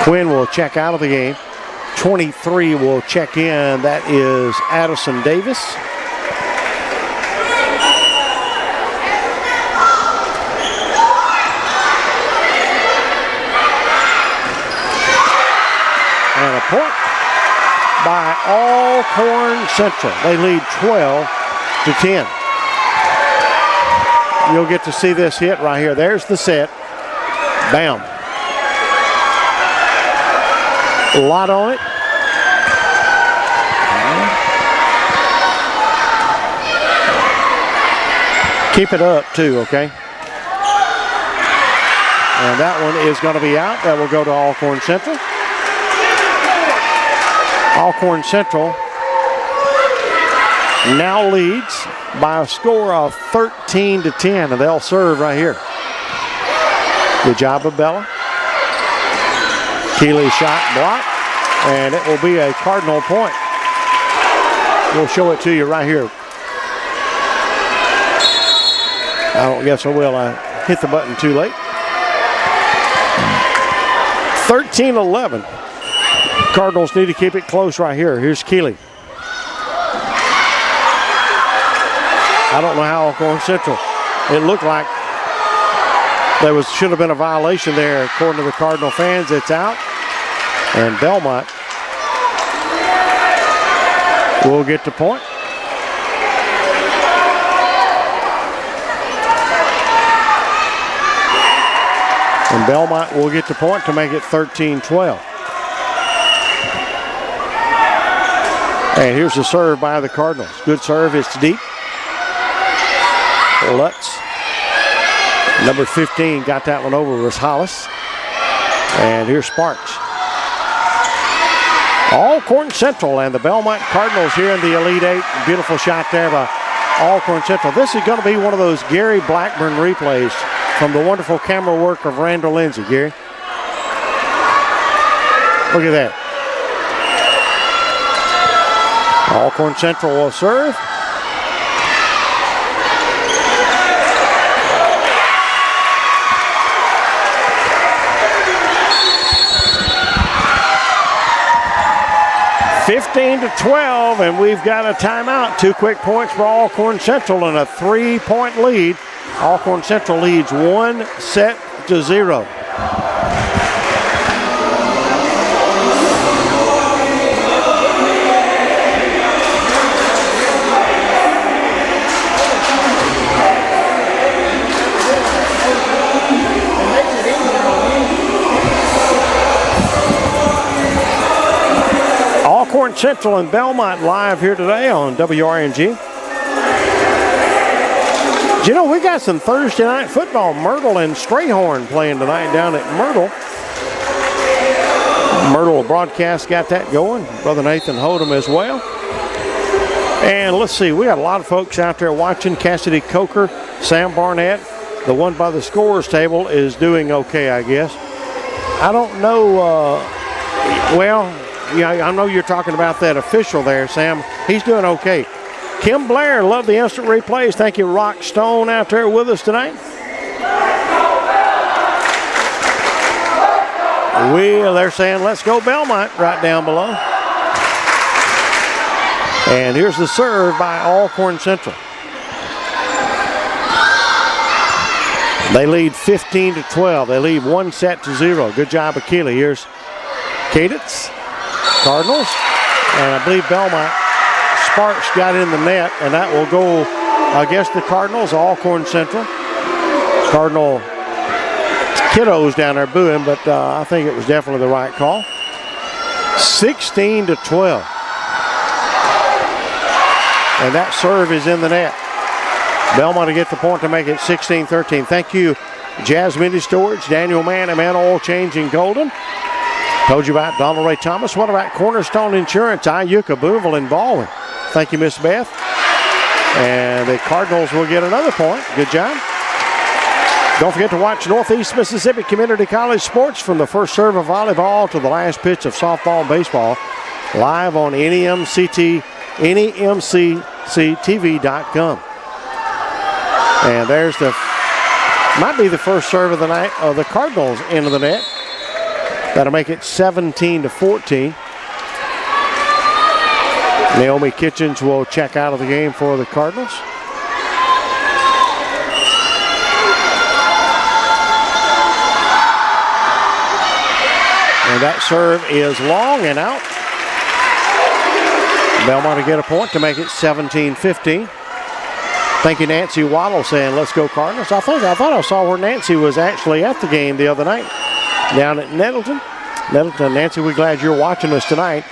Quinn will check out of the game. 23 will check in. That is Addison Davis. And a point by Alcorn Central. They lead 12-10. You'll get to see this hit right here. There's the set. Bam. A lot on it. Keep it up too, okay? And that one is going to be out. That will go to Alcorn Central. Alcorn Central now leads by a score of 13-10, and they'll serve right here. Good job of Bella. Keely shot blocked, and it will be a Cardinal point. We'll show it to you right here. I don't guess I will. I hit the button too late. 13-11. Cardinals need to keep it close right here. Here's Keely. I don't know how Alcorn Central. It looked like there should have been a violation there according to the Cardinal fans. It's out. And Belmont will get the point. And Belmont will get the point to make it 13-12. And here's the serve by the Cardinals. Good serve. It's deep. Lutz. Number 15 got that one over was Hollis. And here's Sparks. Alcorn Central and the Belmont Cardinals here in the Elite Eight. Beautiful shot there by Alcorn Central. This is going to be one of those Gary Blackburn replays from the wonderful camera work of Randall Lindsay. Gary. Look at that. Alcorn Central will serve. (15-12), and we've got a timeout. 2 quick points for Alcorn Central and a 3-point lead. Alcorn Central leads 1-0. Alcorn Central and Belmont live here today on WRNG. You know, we got some Thursday night football. Myrtle and Strayhorn playing tonight down at Myrtle. Myrtle broadcast got that going. Brother Nathan Hodem as well. And let's see, we got a lot of folks out there watching. Cassidy Coker, Sam Barnett, the one by the scores table, is doing okay, I guess. I don't know, I know you're talking about that official there, Sam. He's doing okay. Kim Blair, love the instant replays. Thank you, Rock Stone, out there with us tonight. They're saying, let's go Belmont, right down below. And here's the serve by Alcorn Central. They lead 15-12. They lead 1-0. Good job, Akili. Here's Cadence, Cardinals, and I believe Belmont. Sparks got in the net, and that will go against the Cardinals, Alcorn Central. Cardinal kiddos down there booing, but I think it was definitely the right call. 16-12. And that serve is in the net. Belmont to get the point to make it 16-13. Thank you, Jasmine Storage, Daniel Mann, Man Oil Change in Golden. Told you about Donald Ray Thomas. What about Cornerstone Insurance, Iuka, Boonville, and Baldwin? Thank you, Miss Beth. And the Cardinals will get another point. Good job. Don't forget to watch Northeast Mississippi Community College sports from the first serve of volleyball to the last pitch of softball and baseball live on NEMCTV.com. And there's might be the first serve of the night of the Cardinals into the net. That'll make it 17-14. Naomi Kitchens will check out of the game for the Cardinals. And that serve is long and out. Belmont to get a point to make it 17-15. Thank you, Nancy Waddle, saying, let's go Cardinals. I thought I saw where Nancy was actually at the game the other night down at Nettleton. Nancy, we're glad you're watching us tonight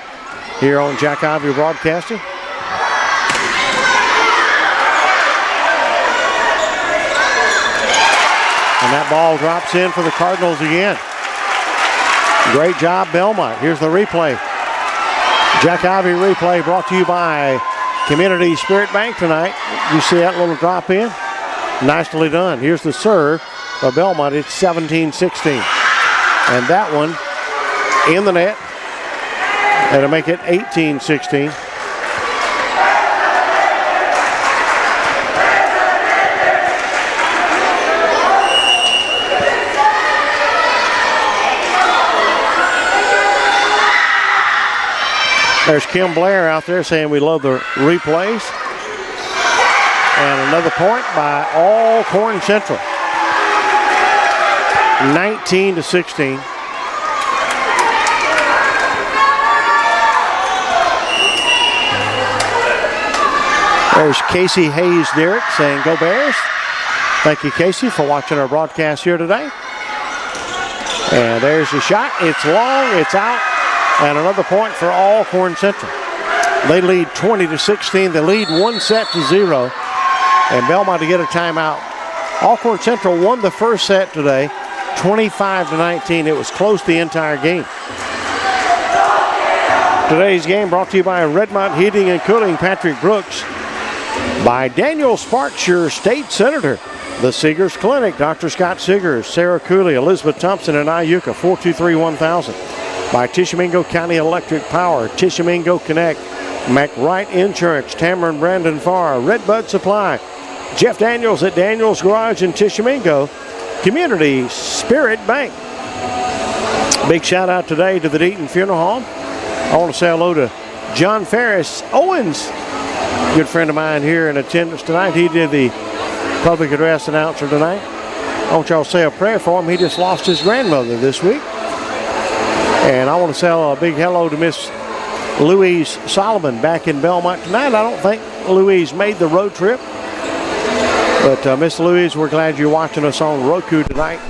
here on Jack Ivy Broadcasting. And that ball drops in for the Cardinals again. Great job, Belmont. Here's the replay. Jack Ivy replay brought to you by Community Spirit Bank tonight. You see that little drop in? Nicely done. Here's the serve for Belmont. It's 17-16. And that one in the net. That'll make it 18-16. There's Kim Blair out there saying we love the replays. And another point by Alcorn Central. 19-16. There's Casey Hayes Derrick saying go Bears. Thank you, Casey, for watching our broadcast here today. And there's the shot. It's long, it's out. And another point for Alcorn Central. They lead 20-16. They lead 1-0. And Belmont to get a timeout. Alcorn Central won the first set today, 25-19. It was close the entire game. Today's game brought to you by Redmont Heating and Cooling, Patrick Brooks. By Daniel Sparks, your state senator. The Seegers Clinic, Dr. Scott Seegers, Sarah Cooley, Elizabeth Thompson, and Iuka, 423-1000. By Tishomingo County Electric Power, Tishomingo Connect, McWright Insurance, Tamron Brandon Farr, Redbud Supply, Jeff Daniels at Daniels Garage in Tishomingo, Community Spirit Bank. Big shout out today to the Deaton Funeral Home. I want to say hello to John Ferris Owens, good friend of mine here in attendance tonight. He did the public address announcer tonight. I want y'all to say a prayer for him. He just lost his grandmother this week. And I want to say a big hello to Miss Louise Solomon back in Belmont tonight. I don't think Louise made the road trip. But Miss Louise, we're glad you're watching us on Roku tonight.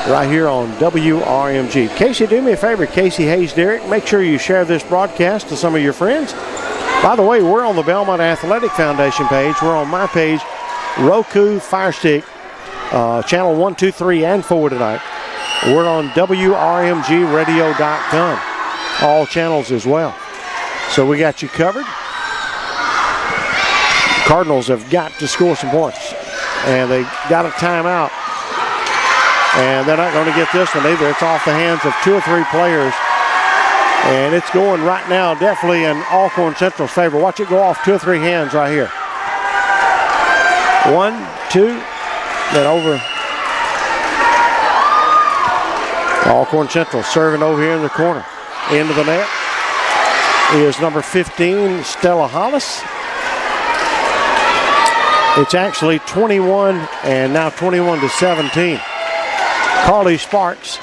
Right here on WRMG. Casey, do me a favor, Casey Hayes Derrick. Make sure you share this broadcast to some of your friends. By the way, we're on the Belmont Athletic Foundation page. We're on my page. Roku, Fire Stick, channel 1, 2, 3, and 4 tonight. We're on WRMGradio.com. All channels as well. So we got you covered. Cardinals have got to score some points. And they got a timeout. And they're not going to get this one either. It's off the hands of 2 or 3 players. And it's going right now definitely in Alcorn Central's favor. Watch it go off 2 or 3 hands right here. 1, 2, then over. Alcorn Central serving over here in the corner. Into the net is number 15, Stella Hollis. It's actually 21 and now 21-17. Carly Sparks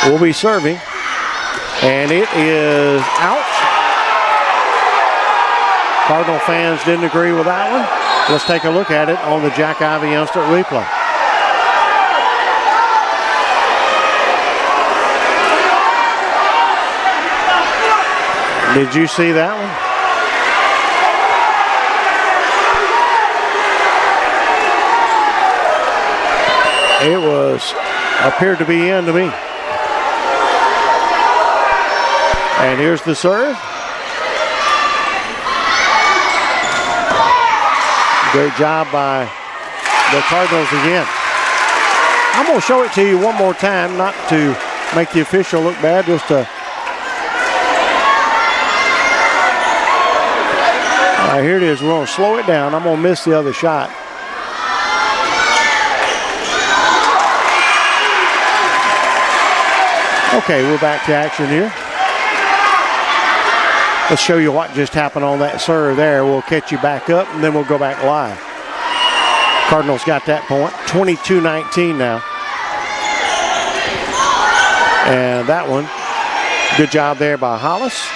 will be serving. And it is out. Cardinal fans didn't agree with that one. Let's take a look at it on the Jack Ivy Instant Replay. Did you see that one? It appeared to be in to me. And here's the serve. Great job by the Cardinals again. I'm going to show it to you one more time, not to make the official look bad, just to. All right, here it is. We're going to slow it down. I'm going to miss the other shot. Okay, we're back to action here. Let's show you what just happened on that serve there. We'll catch you back up, and then we'll go back live. Cardinals got that point, 22-19 now. And that one, good job there by Hollis.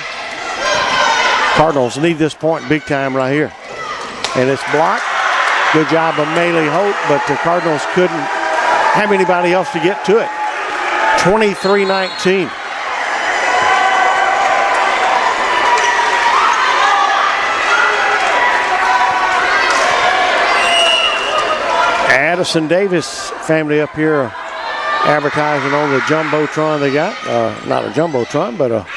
Cardinals need this point big time right here. And it's blocked. Good job of Maylee Hope, but the Cardinals couldn't have anybody else to get to it. 23-19. Addison Davis family up here advertising on the Jumbotron they got. Not a Jumbotron, but a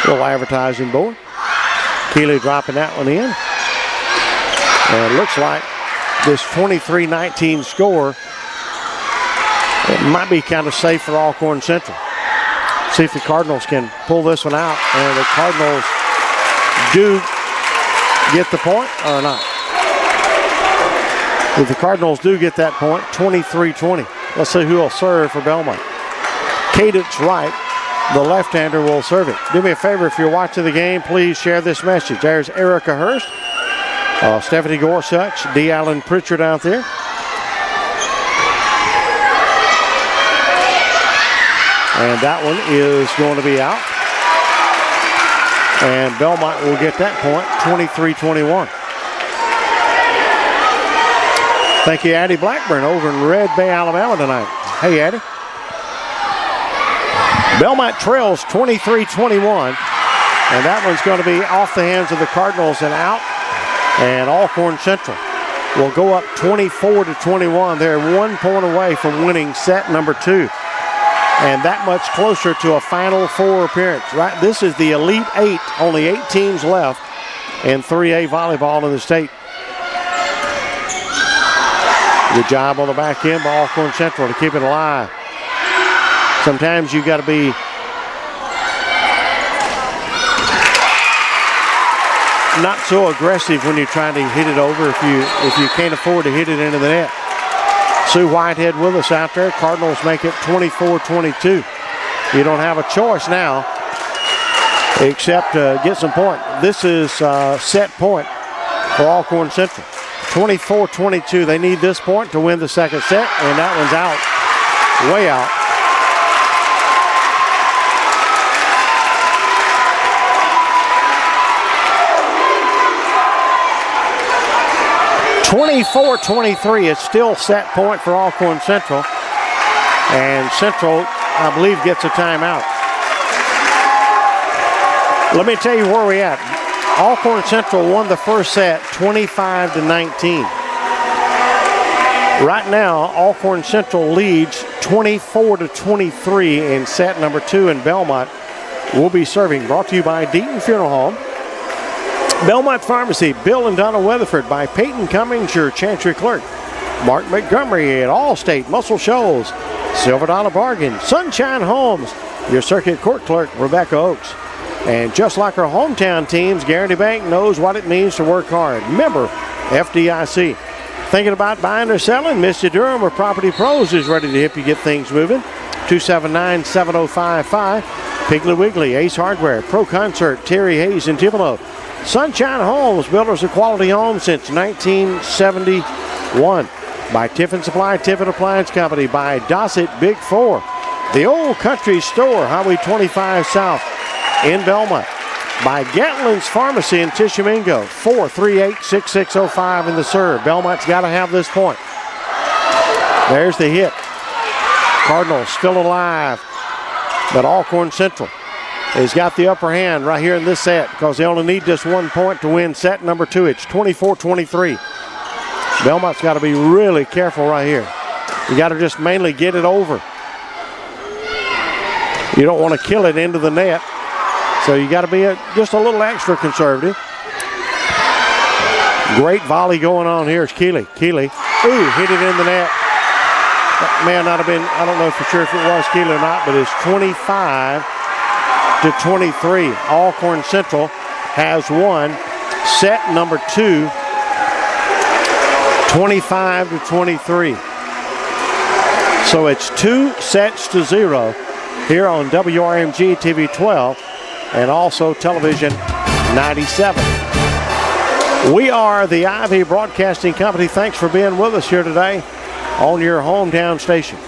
little advertising board. Keeley dropping that one in. And it looks like this 23-19 score, it might be kind of safe for Alcorn Central. See if the Cardinals can pull this one out. And the Cardinals do get the point or not. If the Cardinals do get that point, 23-20. Let's see who will serve for Belmont. Cadence Wright, the left-hander, will serve it. Do me a favor, if you're watching the game, please share this message. There's Erica Hurst, Stephanie Gorsuch, D. Allen Pritchard out there. And that one is going to be out. And Belmont will get that point, 23-21. Thank you, Addie Blackburn, over in Red Bay, Alabama tonight. Hey, Addie. Belmont trails 23-21, and that one's going to be off the hands of the Cardinals and out. And Alcorn Central will go up 24-21. They're 1 point away from winning set number 2. And that much closer to a Final Four appearance, right? This is the Elite 8, only 8 teams left in 3A volleyball in the state. Good job on the back end by Alcorn Central to keep it alive. Sometimes you got to be not so aggressive when you're trying to hit it over if you can't afford to hit it into the net. Sue Whitehead with us out there. Cardinals make it 24-22. You don't have a choice now except get some point. This is set point for Alcorn Central. 24-22. They need this point to win the second set, and that one's out. Way out. It's still set point for Alcorn Central. And Central, I believe, gets a timeout. Let me tell you where we're at. Alcorn Central won the first set 25-19. Right now, Alcorn Central leads 24-23 in set number 2, and Belmont will be serving. Brought to you by Deaton Funeral Home, Belmont Pharmacy, Bill and Donna Weatherford, by Peyton Cummings, your Chancery Clerk, Mark Montgomery at Allstate, Muscle Shoals, Silver Dollar Bargain, Sunshine Homes, your Circuit Court Clerk, Rebecca Oakes. And just like our hometown teams, Guarantee Bank knows what it means to work hard. Member FDIC. Thinking about buying or selling? Misty Durham or Property Pros is ready to help you get things moving. 279-7055. Piggly Wiggly, Ace Hardware, Pro Concert, Terry Hayes in Tupelo. Sunshine Homes, builders of quality homes since 1971. By Tiffin Supply, Tiffin Appliance Company. By Dossett Big 4. The Old Country Store, Highway 25 South in Belmont. By Gatlin's Pharmacy in Tishomingo, 438-6605 in the serve. Belmont's got to have this point. There's the hit. Cardinals still alive, but Alcorn Central has got the upper hand right here in this set because they only need just 1 point to win set number 2. It's 24-23. Belmont's got to be really careful right here. You got to just mainly get it over. You don't want to kill it into the net. So you got to be just a little extra conservative. Great volley going on here is Keeley. Keeley, ooh, hit it in the net. That may not have been, I don't know for sure if it was Keeley or not, but it's 25-23. Alcorn Central has won set number 2, 25-23. So it's 2-0 here on WRMG TV 12. And also television 97. We are the Ivy Broadcasting Company. Thanks for being with us here today on your hometown station.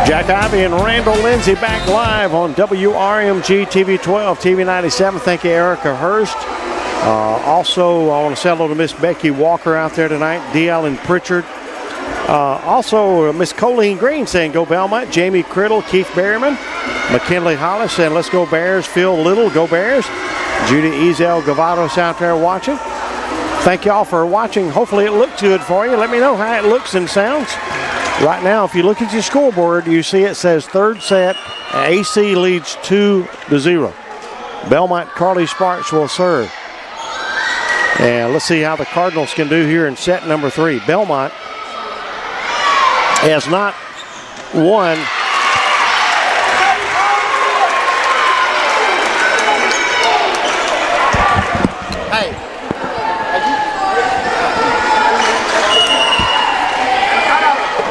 Jack Ivy and Randall Lindsay back live on WRMG TV 12, TV 97. Thank you, Erica Hurst. Also, I want to say hello to Miss Becky Walker out there tonight, DL and Pritchard. Also, Miss Colleen Green saying go Belmont, Jamie Criddle, Keith Berryman, McKinley Hollis saying let's go Bears, Phil Little, go Bears. Judy Ezel Gavados out there watching. Thank you all for watching. Hopefully it looked good for you. Let me know how it looks and sounds. Right now, if you look at your scoreboard, you see it says third set. AC leads 2-0. Belmont, Carly Sparks will serve. And let's see how the Cardinals can do here in set number 3. Belmont has not won.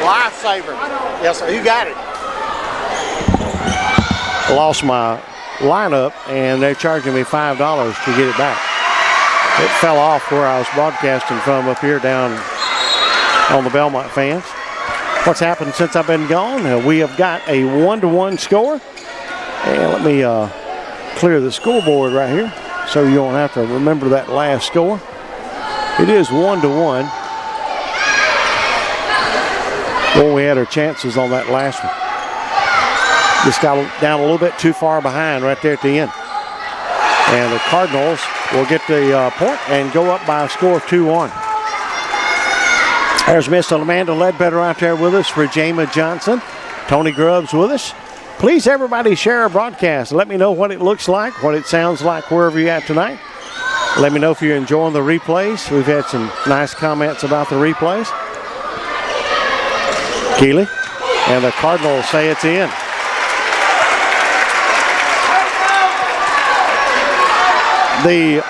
Lifesaver. Yes, sir. You got it. lost my lineup, and they're charging me $5 to get it back. It fell off where I was broadcasting from up here down on the Belmont fans. What's happened since I've been gone? We have got a 1-1 score. And let me clear the scoreboard right here so you don't have to remember that last score. It is 1-1. Well, we had our chances on that last one. Just got down a little bit too far behind right there at the end. And the Cardinals will get the point and go up by a score of 2-1. There's Miss Amanda Ledbetter out there with us, Regina Johnson, Tony Grubbs with us. Please, everybody, share our broadcast. Let me know what it looks like, what it sounds like wherever you're at tonight. Let me know if you're enjoying the replays. We've had some nice comments about the replays. Keeley, and the Cardinals say it's in. I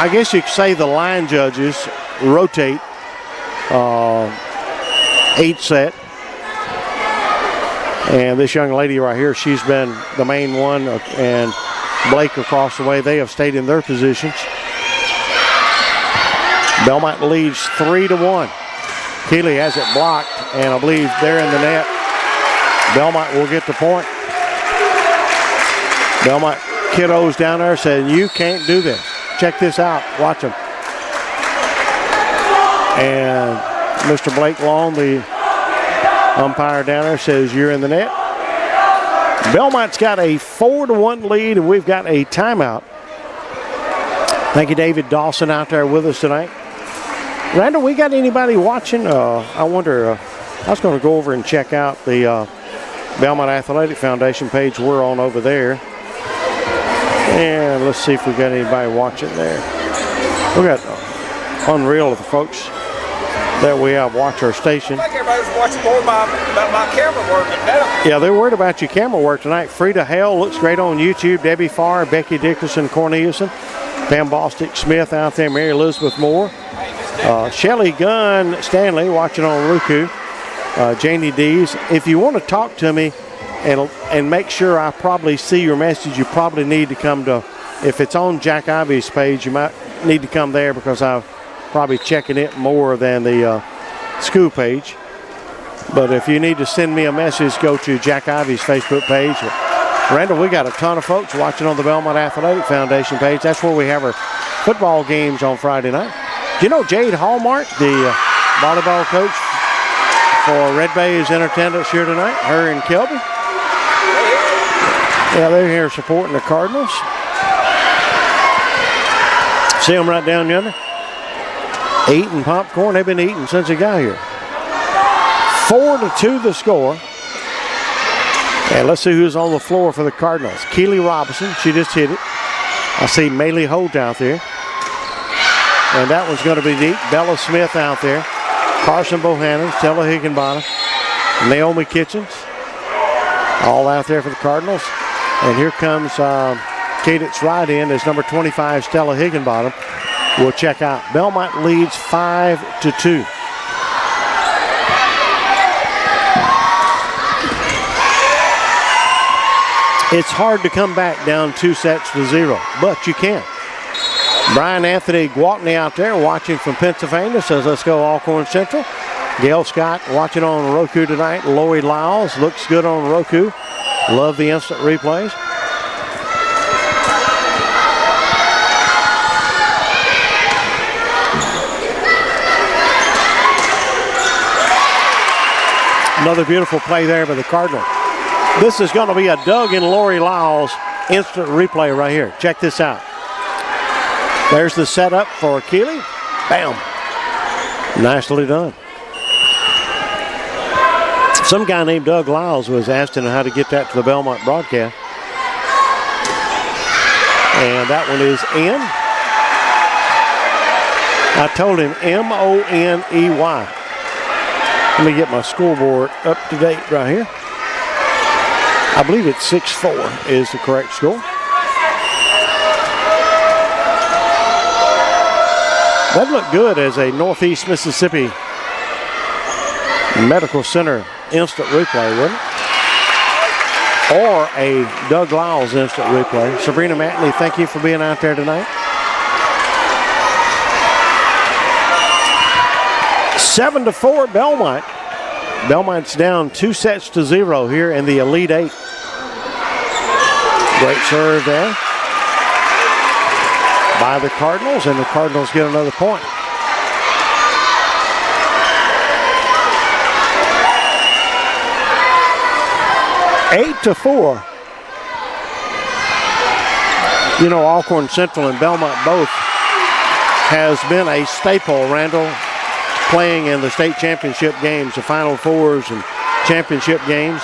guess you could say the line judges rotate each set. And this young lady right here, she's been the main one, and Blake across the way, they have stayed in their positions. Belmont leads 3-1. Keeley has it blocked, and I believe they're in the net. Belmont will get the point. Belmont kiddos down there saying, you can't do this. Check this out. Watch them. And Mr. Blake Long, the umpire down there, says you're in the net. Belmont's got a 4-1 lead, and we've got a timeout. Thank you, David Dawson, out there with us tonight. Randall, we got anybody watching? I wonder, I was going to go over and check out the Belmont Athletic Foundation page we're on over there. And let's see if we got anybody watching there. We got unreal of the folks that we have watch our station. I think everybody's watching more about my camera work and better. Yeah, they're worried about your camera work tonight. Frida Hale looks great on YouTube. Debbie Farr, Becky Dickerson, Corneliuson, Pam Bostic Smith out there, Mary Elizabeth Moore. Shelly Gunn Stanley watching on Roku. Janie Dees. If you want to talk to me and make sure I probably see your message, you probably need to come to, if it's on Jack Ivy's page, you might need to come there because I'm probably checking it more than the school page. But if you need to send me a message, go to Jack Ivy's Facebook page. Randall, we got a ton of folks watching on the Belmont Athletic Foundation page. That's where we have our football games on Friday night. Do you know Jade Hallmark, the volleyball coach for Red Bay, is in attendance here tonight? Her and Kelby. Yeah, they're here supporting the Cardinals. See them right down yonder? Eating popcorn. They've been eating since they got here. 4-2 the score. And let's see who's on the floor for the Cardinals. Keely Robinson, she just hit it. I see Maylee Holt out there. And that one's going to be deep. Bella Smith out there. Carson Bohannon, Stella Higginbottom, Naomi Kitchens, all out there for the Cardinals. And here comes Cadence right in as number 25, Stella Higginbottom. We'll check out. Belmont leads 5-2. It's hard to come back down 2-0, but you can. Brian Anthony Gwaltney out there watching from Pennsylvania says, let's go Alcorn Central. Gail Scott watching on Roku tonight. Lori Lyles looks good on Roku. Love the instant replays. Another beautiful play there by the Cardinal. This is going to be a Doug and Lori Lyles instant replay right here. Check this out. There's the setup for Keeley. Bam. Nicely done. Some guy named Doug Lyles was asking how to get that to the Belmont broadcast. And that one is in. I told him M-O-N-E-Y. Let me get my scoreboard up to date right here. I believe it's 6-4 is the correct score. That looked good as a Northeast Mississippi Medical Center instant replay, wouldn't it? or a Doug Lyles instant replay. Sabrina Matley, thank you for being out there tonight. 7-4 Belmont. Belmont's down 2-0 here in the Elite Eight. Great serve there by the Cardinals, and the Cardinals get another point. 8-4. You know, Alcorn Central and Belmont both has been a staple, Randall, playing in the state championship games, the Final Fours and championship games.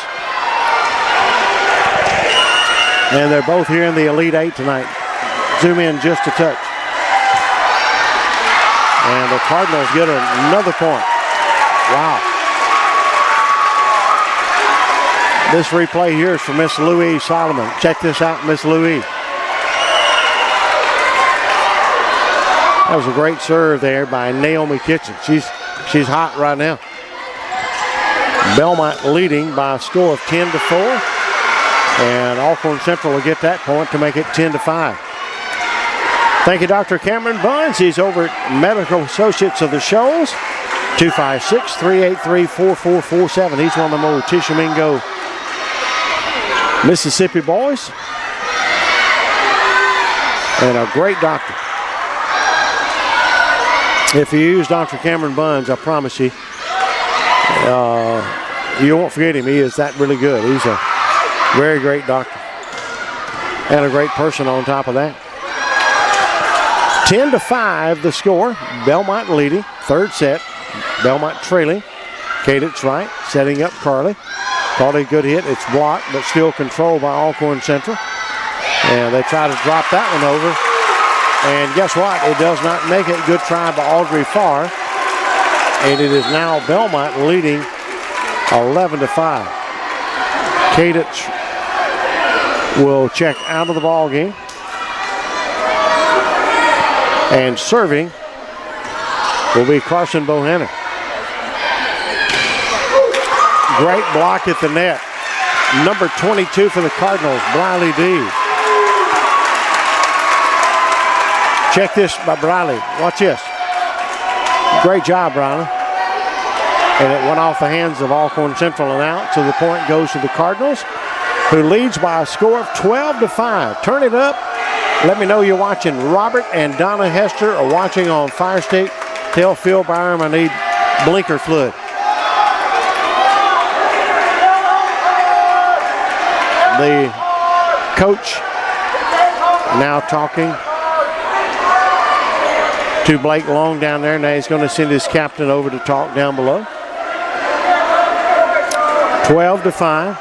And they're both here in the Elite Eight tonight. Zoom in just a touch. And the Cardinals get another point. Wow. This replay here is for Miss Louise Solomon. Check this out, Miss Louise. That was a great serve there by Naomi Kitchen. She's hot right now. Belmont leading by a score of 10-4. And Alcorn Central will get that point to make it 10-5. Thank you, Dr. Cameron Buns. He's over at Medical Associates of the Shoals. 256-383-4447. He's one of them old Tishomingo, Mississippi boys. And a great doctor. If you use Dr. Cameron Buns, I promise you, you won't forget him. He is that really good. He's a very great doctor. And a great person on top of that. 10-5 the score. Belmont leading. Third set. Belmont trailing. Cadence right. Setting up Carly. Carly, good hit. It's blocked, but still controlled by Alcorn Central. And they try to drop that one over. And guess what? It does not make it. Good try by Audrey Farr. And it is now Belmont leading 11-5. Cadence will check out of the ball game. And serving will be Carson Bohannon. Great block at the net. Number 22 for the Cardinals, Briley D. Check this by Briley. Watch this. Great job, Briley. And it went off the hands of Alcorn Central and out, so the point goes to the Cardinals, who leads by a score of 12-5. Turn it up. Let me know you're watching. Robert and Donna Hester are watching on Fire Stick. Tell Phil Byram I need blinker fluid. The coach now talking to Blake Long down there. Now he's going to send his captain over to talk down below. 12-5.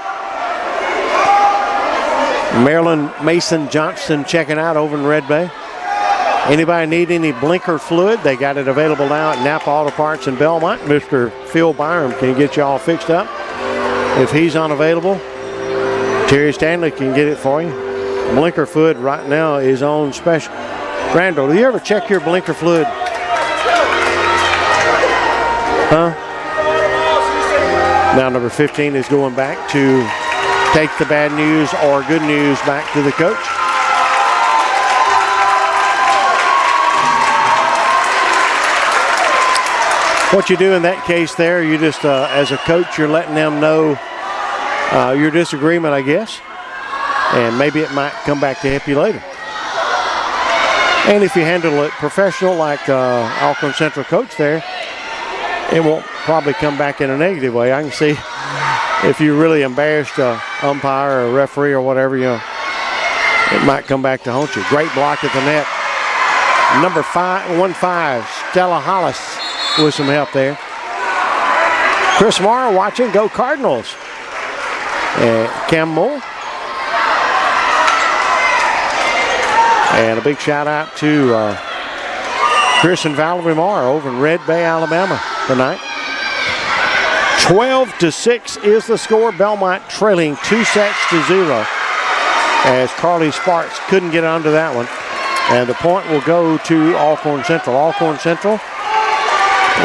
Marilyn Mason Johnston checking out over in Red Bay. Anybody need any blinker fluid? They got it available now at Napa Auto Parts in Belmont. Mr. Phil Byram can get you all fixed up. If he's unavailable, Terry Stanley can get it for you. Blinker fluid right now is on special. Randall, do you ever check your blinker fluid? Huh? Now number 15 is going back to take the bad news or good news back to the coach. What you do in that case there, you just, as a coach, you're letting them know your disagreement, I guess. And maybe it might come back to help you later. And if you handle it professional like Alcorn Central coach there, it won't probably come back in a negative way. I can see if you really embarrassed an umpire or a referee or whatever, you know, it might come back to haunt you. Great block at the net. Number 15, Stella Hollis with some help there. Chris Morrow watching. Go Cardinals. Cam Moore. And a big shout out to Chris and Valerie Morrow over in Red Bay, Alabama tonight. 12-6 is the score. Belmont trailing 2-0 as Carly Sparks couldn't get onto that one. And the point will go to Alcorn Central. Alcorn Central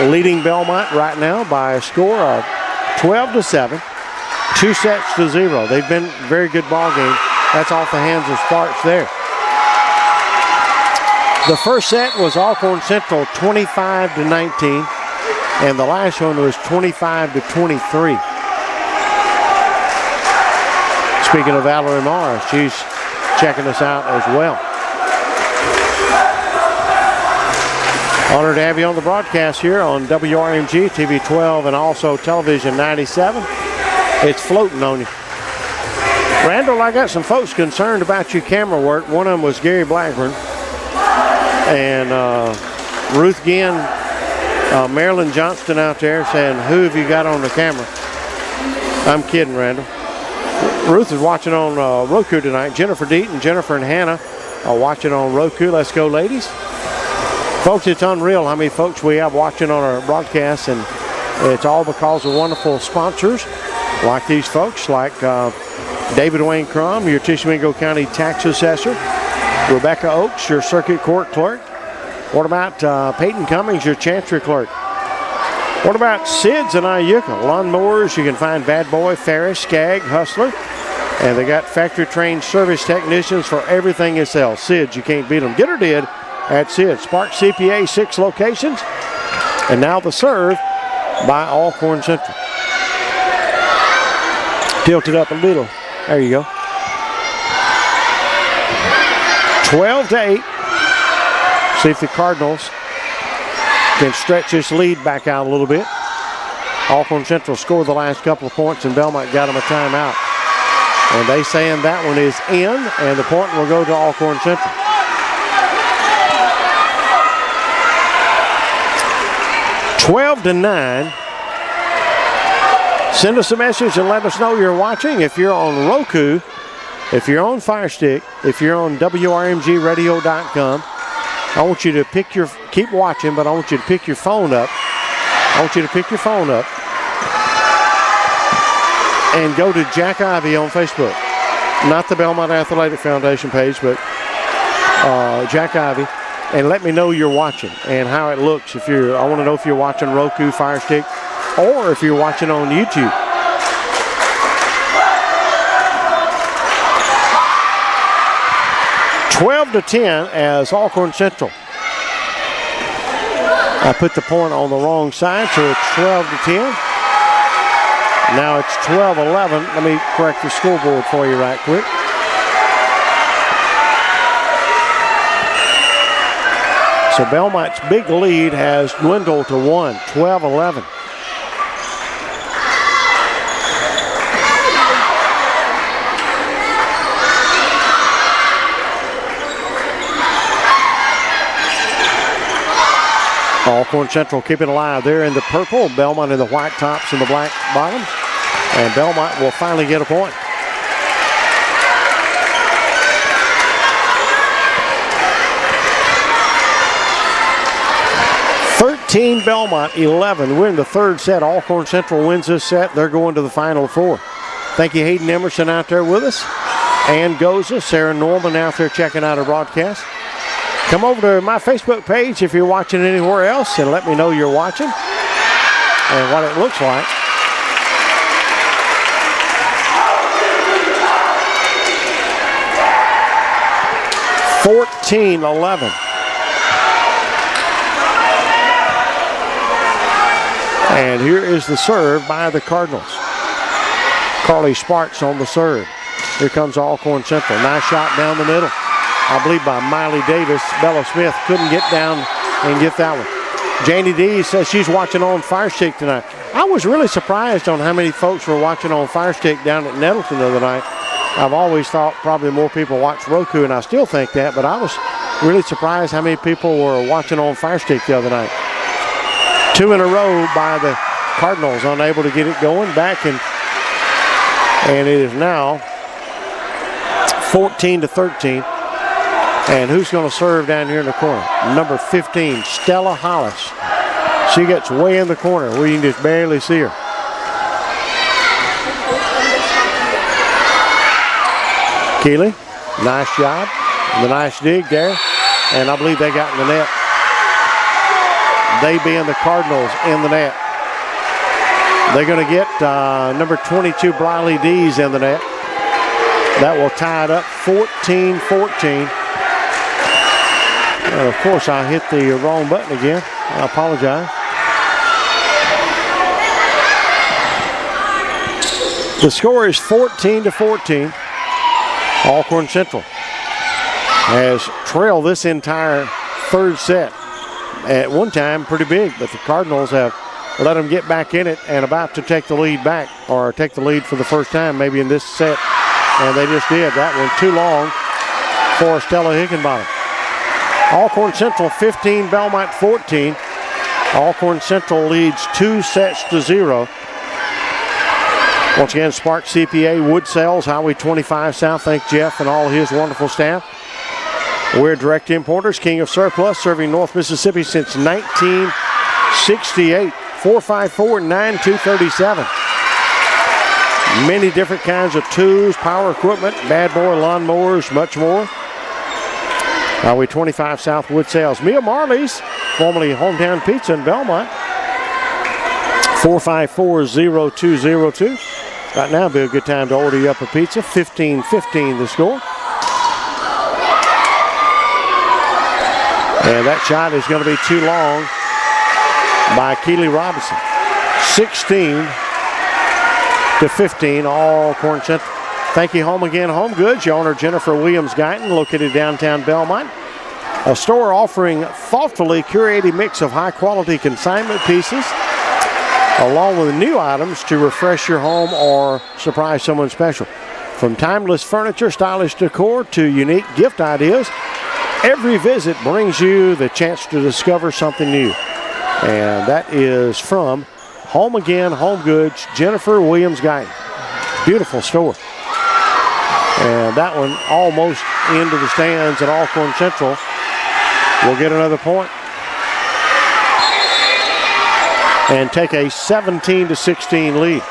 leading Belmont right now by a score of 12-7. 2-0. They've been a very good ball game. That's off the hands of Sparks there. The first set was Alcorn Central 25-19, and the last one was 25-23. Speaking of Valerie Morris, she's checking us out as well. Honored to have you on the broadcast here on WRMG, TV 12, and also Television 97. It's floating on you. Randall, I got some folks concerned about your camera work. One of them was Gary Blackburn and Ruth Ginn, Marilyn Johnston out there saying, who have you got on the camera? I'm kidding, Randall. Ruth is watching on Roku tonight. Jennifer Deaton, Jennifer and Hannah are watching on Roku. Let's go, ladies. Folks, it's unreal how many folks we have watching on our broadcast, and it's all because of wonderful sponsors like these folks, like David Wayne Crum, your Tishomingo County tax assessor, Rebecca Oakes, your circuit court clerk. What about Peyton Cummings, your chancery clerk? What about Sid's and Iuka? Lawnmowers, you can find Bad Boy, Ferris, Skag, Hustler. And they got factory-trained service technicians for everything they sell. Sid's, you can't beat them. Get her did at Sid's. Spark CPA, 6 locations. And now the serve by Alcorn Central. Tilted up a little. There you go. 12-8. See if the Cardinals can stretch this lead back out a little bit. Alcorn Central scored the last couple of points, and Belmont got them a timeout. And they saying that one is in, and the point will go to Alcorn Central. Twelve to 9. Send us a message and let us know you're watching. If you're on Roku, if you're on Fire Stick, if you're on WRMGradio.com, I want you to keep watching, but I want you to pick your phone up. I want you to pick your phone up and go to Jack Ivey on Facebook. Not the Belmont Athletic Foundation page, but Jack Ivey. And let me know you're watching and how it looks. I want to know if you're watching Roku, Fire Stick, or if you're watching on YouTube. Twelve to 10 as Alcorn Central. I put the point on the wrong side, so it's 12 to 10. Now it's 12-11. Let me correct the scoreboard for you right quick. So Belmont's big lead has dwindled to 1, 12-11. Alcorn Central keeping it alive. They're in the purple, Belmont in the white tops and the black bottoms. And Belmont will finally get a point. Belmont 11. We're in the third set. Alcorn Central wins this set. They're going to the Final Four. Thank you, Hayden Emerson, out there with us. Ann Goza, Sarah Norman out there checking out our broadcast. Come over to my Facebook page if you're watching anywhere else and let me know you're watching and what it looks like. (14-11). And here is the serve by the Cardinals. Carly Sparks on the serve. Here comes Alcorn Central. Nice shot down the middle. I believe by Miley Davis. Bella Smith couldn't get down and get that one. Janie D says she's watching on Fire Stick tonight. I was really surprised on how many folks were watching on Fire Stick down at Nettleton the other night. I've always thought probably more people watch Roku, and I still think that, but I was really surprised how many people were watching on Fire Stick the other night. 2 in a row by the Cardinals, unable to get it going back, and it is now 14-13. And who's going to serve down here in the corner? Number 15, Stella Hollis. She gets way in the corner where you can just barely see her. Keeley, nice job. The nice dig there. And I believe they got in the net. They being the Cardinals in the net. They're going to get number 22, Briley Dees, in the net. That will tie it up 14-14. And of course, I hit the wrong button again. I apologize. The score is 14-14. Alcorn Central has trailed this entire third set. At one time, pretty big, but the Cardinals have let them get back in it and about to take the lead back, or take the lead for the first time maybe in this set. And they just did. That one too long for Stella Higginbottom. Alcorn Central 15, Belmont 14. Alcorn Central leads 2-0. Once again, Spark CPA, Wood Sales, Highway 25 South. Thank Jeff and all his wonderful staff. We're direct importers, King of Surplus, serving North Mississippi since 1968. 454-9237. Many different kinds of tools, power equipment, bad boy lawnmowers, much more. Highway 25 South, Wood Sales. Mia Marley's, formerly Hometown Pizza in Belmont. 454-0202. Right now would be a good time to order you up a pizza. 15-15 the score. And that shot is going to be too long by Keely Robinson. 16-15, Alcorn Central. Thank you, Home Again Home Goods. Your owner, Jennifer Williams Guyton, located downtown Belmont. A store offering thoughtfully curated mix of high-quality consignment pieces, along with new items to refresh your home or surprise someone special. From timeless furniture, stylish decor, to unique gift ideas, every visit brings you the chance to discover something new. And that is from Home Again Home Goods, Jennifer Williams Guyton. Beautiful store. And that one almost into the stands, at Alcorn Central will get another point and take a 17-16 lead.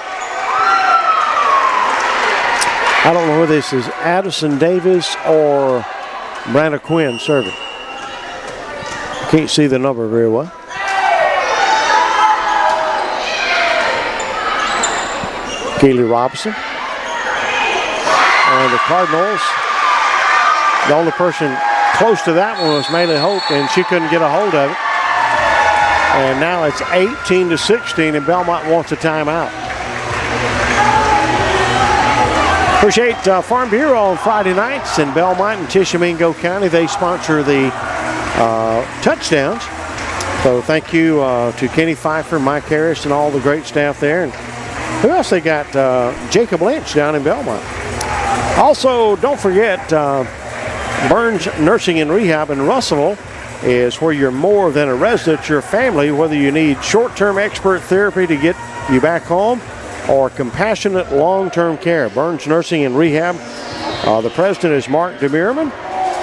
I don't know whether this is Addison Davis or Brandon Quinn serving. Can't see the number very well. Keely Robinson. And the Cardinals, the only person close to that one was Maylee Hope, and she couldn't get a hold of it. And now it's 18-16, and Belmont wants a timeout. Appreciate Farm Bureau on Friday nights in Belmont and Tishomingo County. They sponsor the touchdowns. So thank you to Kenny Pfeiffer, Mike Harris, and all the great staff there. And who else they got? Jacob Lynch down in Belmont. Also, don't forget, Burns Nursing and Rehab in Russellville is where you're more than a resident, your family, whether you need short-term expert therapy to get you back home or compassionate long-term care. Burns Nursing and Rehab, the president is Mark DeMierman,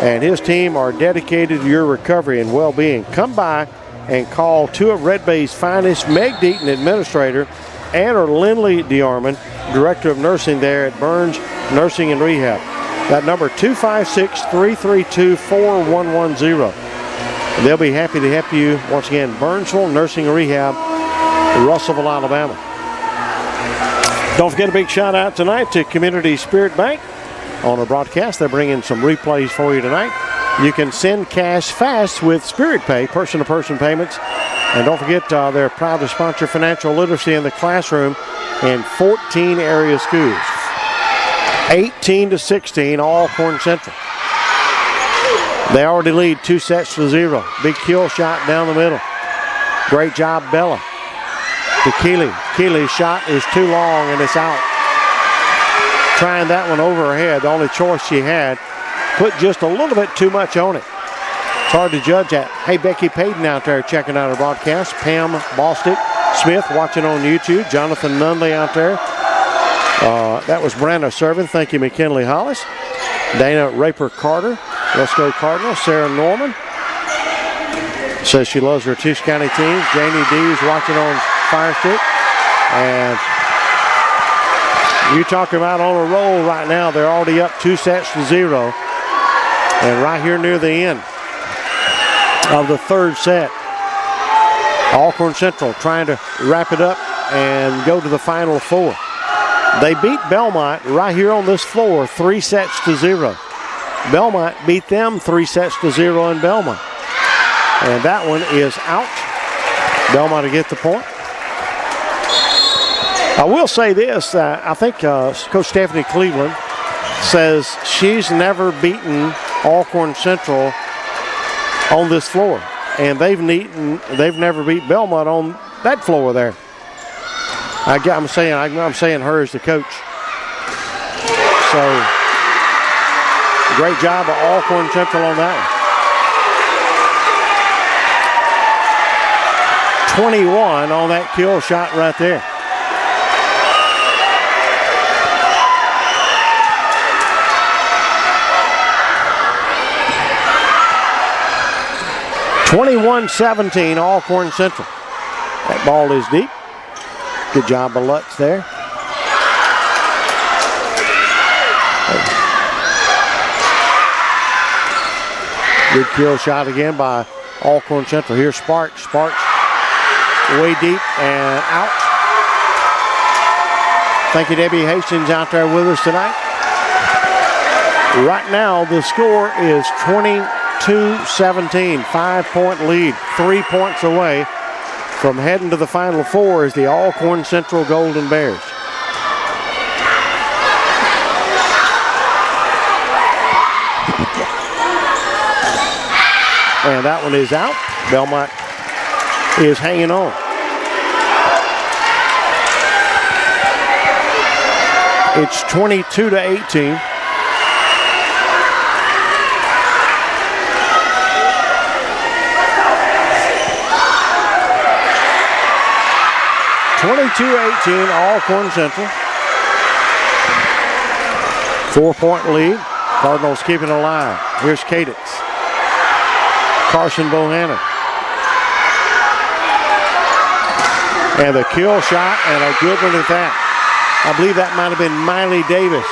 and his team are dedicated to your recovery and well-being. Come by and call two of Red Bay's finest, Meg Deaton, administrator, and or Lindley DeArmond, director of nursing there at Burns Nursing and Rehab. That number, 256-332-4110. They'll be happy to help you. Once again, Burnsville Nursing and Rehab, Russellville, Alabama. Don't forget a big shout out tonight to Community Spirit Bank on our broadcast. They're bringing some replays for you tonight. You can send cash fast with Spirit Pay, person-to-person payments. And don't forget, they're proud to sponsor financial literacy in the classroom in 14 area schools. 18-16, Alcorn Central. They already lead 2-0. Big kill shot down the middle. Great job, Bella. To Keely. Keely's shot is too long and it's out. Trying that one over her head. The only choice she had. Put just a little bit too much on it. It's hard to judge that. Hey, Becky Payton out there checking out our broadcast. Pam Bostic Smith watching on YouTube. Jonathan Nunley out there. That was Brandon serving. Thank you, McKinley Hollis. Dana Raper Carter. Let's go Cardinals. Sarah Norman says she loves her Tisch County team. Janie Dees watching on Fire Stick. And you talk about on a roll right now. They're already up 2-0. And right here near the end of the third set, Alcorn Central trying to wrap it up and go to the Final Four. They beat Belmont right here on this floor 3-0. Belmont beat them 3-0 in Belmont. And that one is out. Belmont to get the point. I will say this, I think Coach Stephanie Cleveland says she's never beaten Alcorn Central on this floor. And they've never beat Belmont on that floor there. I'm saying her as the coach. So great job of Alcorn Central on that one. 21 on that kill shot right there. (21-17) Alcorn Central. That ball is deep. Good job of Lutz there. Good kill shot again by Alcorn Central. Here's Sparks. Sparks way deep and out. Thank you, Debbie Hastings, out there with us tonight. Right now, the score is 22-17. 5-point lead. 3 points away from heading to the Final Four is the Alcorn Central Golden Bears. And that one is out. Belmont is hanging on. It's 22-18. Alcorn Central. 4-point lead. Cardinals keeping it alive. Here's Cadence. Carson Bohannon. And the kill shot, and a good one at that. I believe that might have been Miley Davis.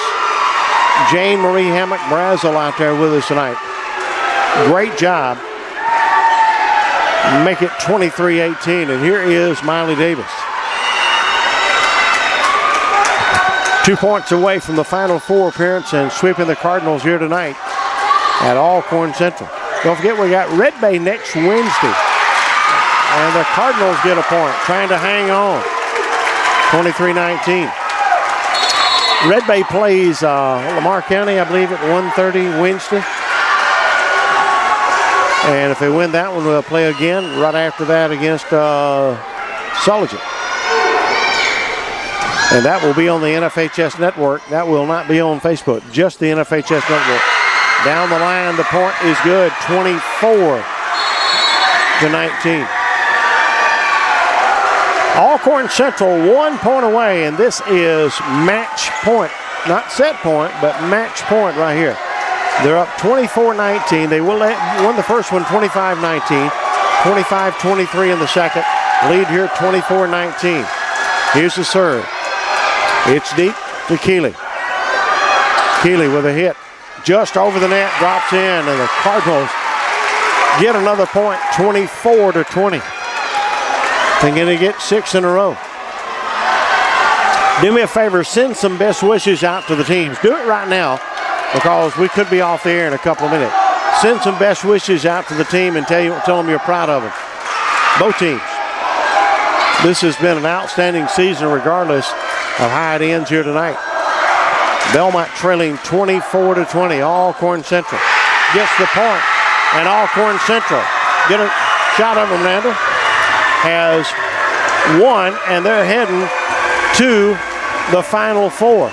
Jane Marie Hammock Brazel out there with us tonight. Great job. Make it 23-18, and here is Miley Davis. 2 points away from the Final Four appearance and sweeping the Cardinals here tonight at Alcorn Central. Don't forget, we got Red Bay next Wednesday. And the Cardinals get a point, trying to hang on. 23-19. Red Bay plays Lamar County, I believe, at 1:30 Wednesday. And if they win that one, we'll play again right after that against Sullivan. And that will be on the NFHS network. That will not be on Facebook, just the NFHS network. Down the line, the point is good, 24-19. Alcorn Central 1 point away, and this is match point. Not set point, but match point right here. They're up 24-19. They won the first one 25-19, 25-23 in the second. Lead here 24-19. Here's the serve. It's deep to Keeley. Keeley with a hit. Just over the net, drops in, and the Cardinals get another point, 24-20. Thinking to get 6 in a row. Do me a favor, send some best wishes out to the teams. Do it right now because we could be off the air in a couple of minutes. Send some best wishes out to the team and tell them you're proud of them. Both teams. This has been an outstanding season regardless of how it ends here tonight. Belmont trailing 24-20. Alcorn Central gets the point, and Alcorn Central get a shot of Amanda. Has won, and they're heading to the Final Four.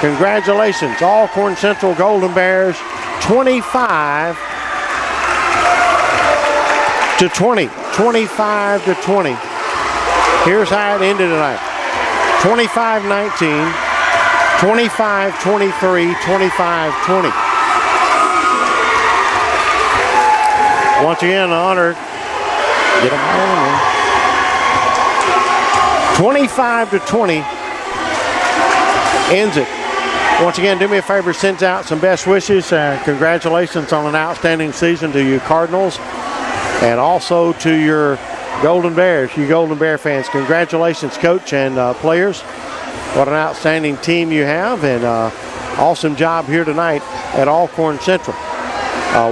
Congratulations, Alcorn Central Golden Bears, 25-20. 25-20. Here's how it ended tonight. 25-19, 25-23, 25-20. Once again, honor. Get them all in. 25-20 ends it. Once again, do me a favor, send out some best wishes. Congratulations on an outstanding season to you Cardinals, and also to your Golden Bears, you Golden Bear fans, congratulations, coach and players. What an outstanding team you have, and awesome job here tonight at Alcorn Central,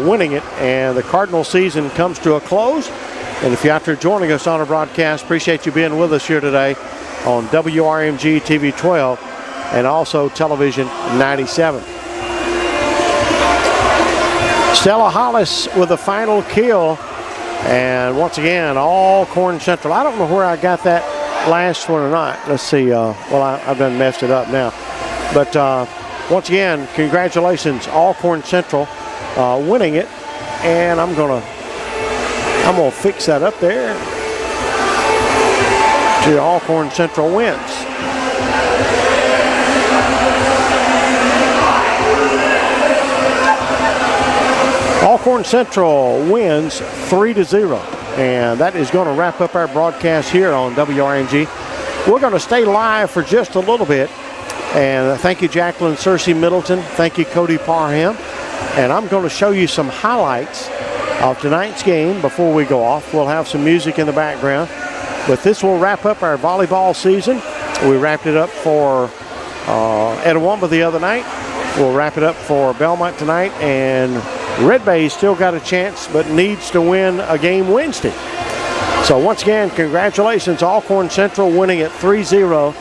winning it. And the Cardinal season comes to a close. And if you're out there joining us on our broadcast, appreciate you being with us here today on WRMG TV 12 and also Television 97. Stella Hollis with the final kill. And once again, Alcorn Central. I don't know where I got that last one or not. Let's see. Well, I've done messed it up now. But once again, congratulations, Alcorn Central, winning it. And I'm gonna fix that up there. To Alcorn Central wins. Alcorn Central wins 3-0, and that is going to wrap up our broadcast here on WRMG. We're going to stay live for just a little bit, and thank you, Jacqueline Cersei Middleton. Thank you, Cody Parham, and I'm going to show you some highlights of tonight's game before we go off. We'll have some music in the background, but this will wrap up our volleyball season. We wrapped it up for Etowah the other night. We'll wrap it up for Belmont tonight, and Red Bay's still got a chance, but needs to win a game Wednesday. So once again, congratulations, Alcorn Central winning at 3-0.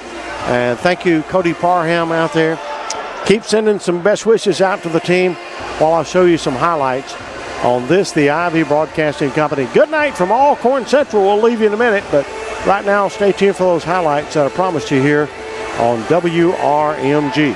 And thank you, Cody Parham out there. Keep sending some best wishes out to the team while I show you some highlights on this, the Ivy Broadcasting Company. Good night from Alcorn Central. We'll leave you in a minute, but right now, stay tuned for those highlights that I promised you here on WRMG.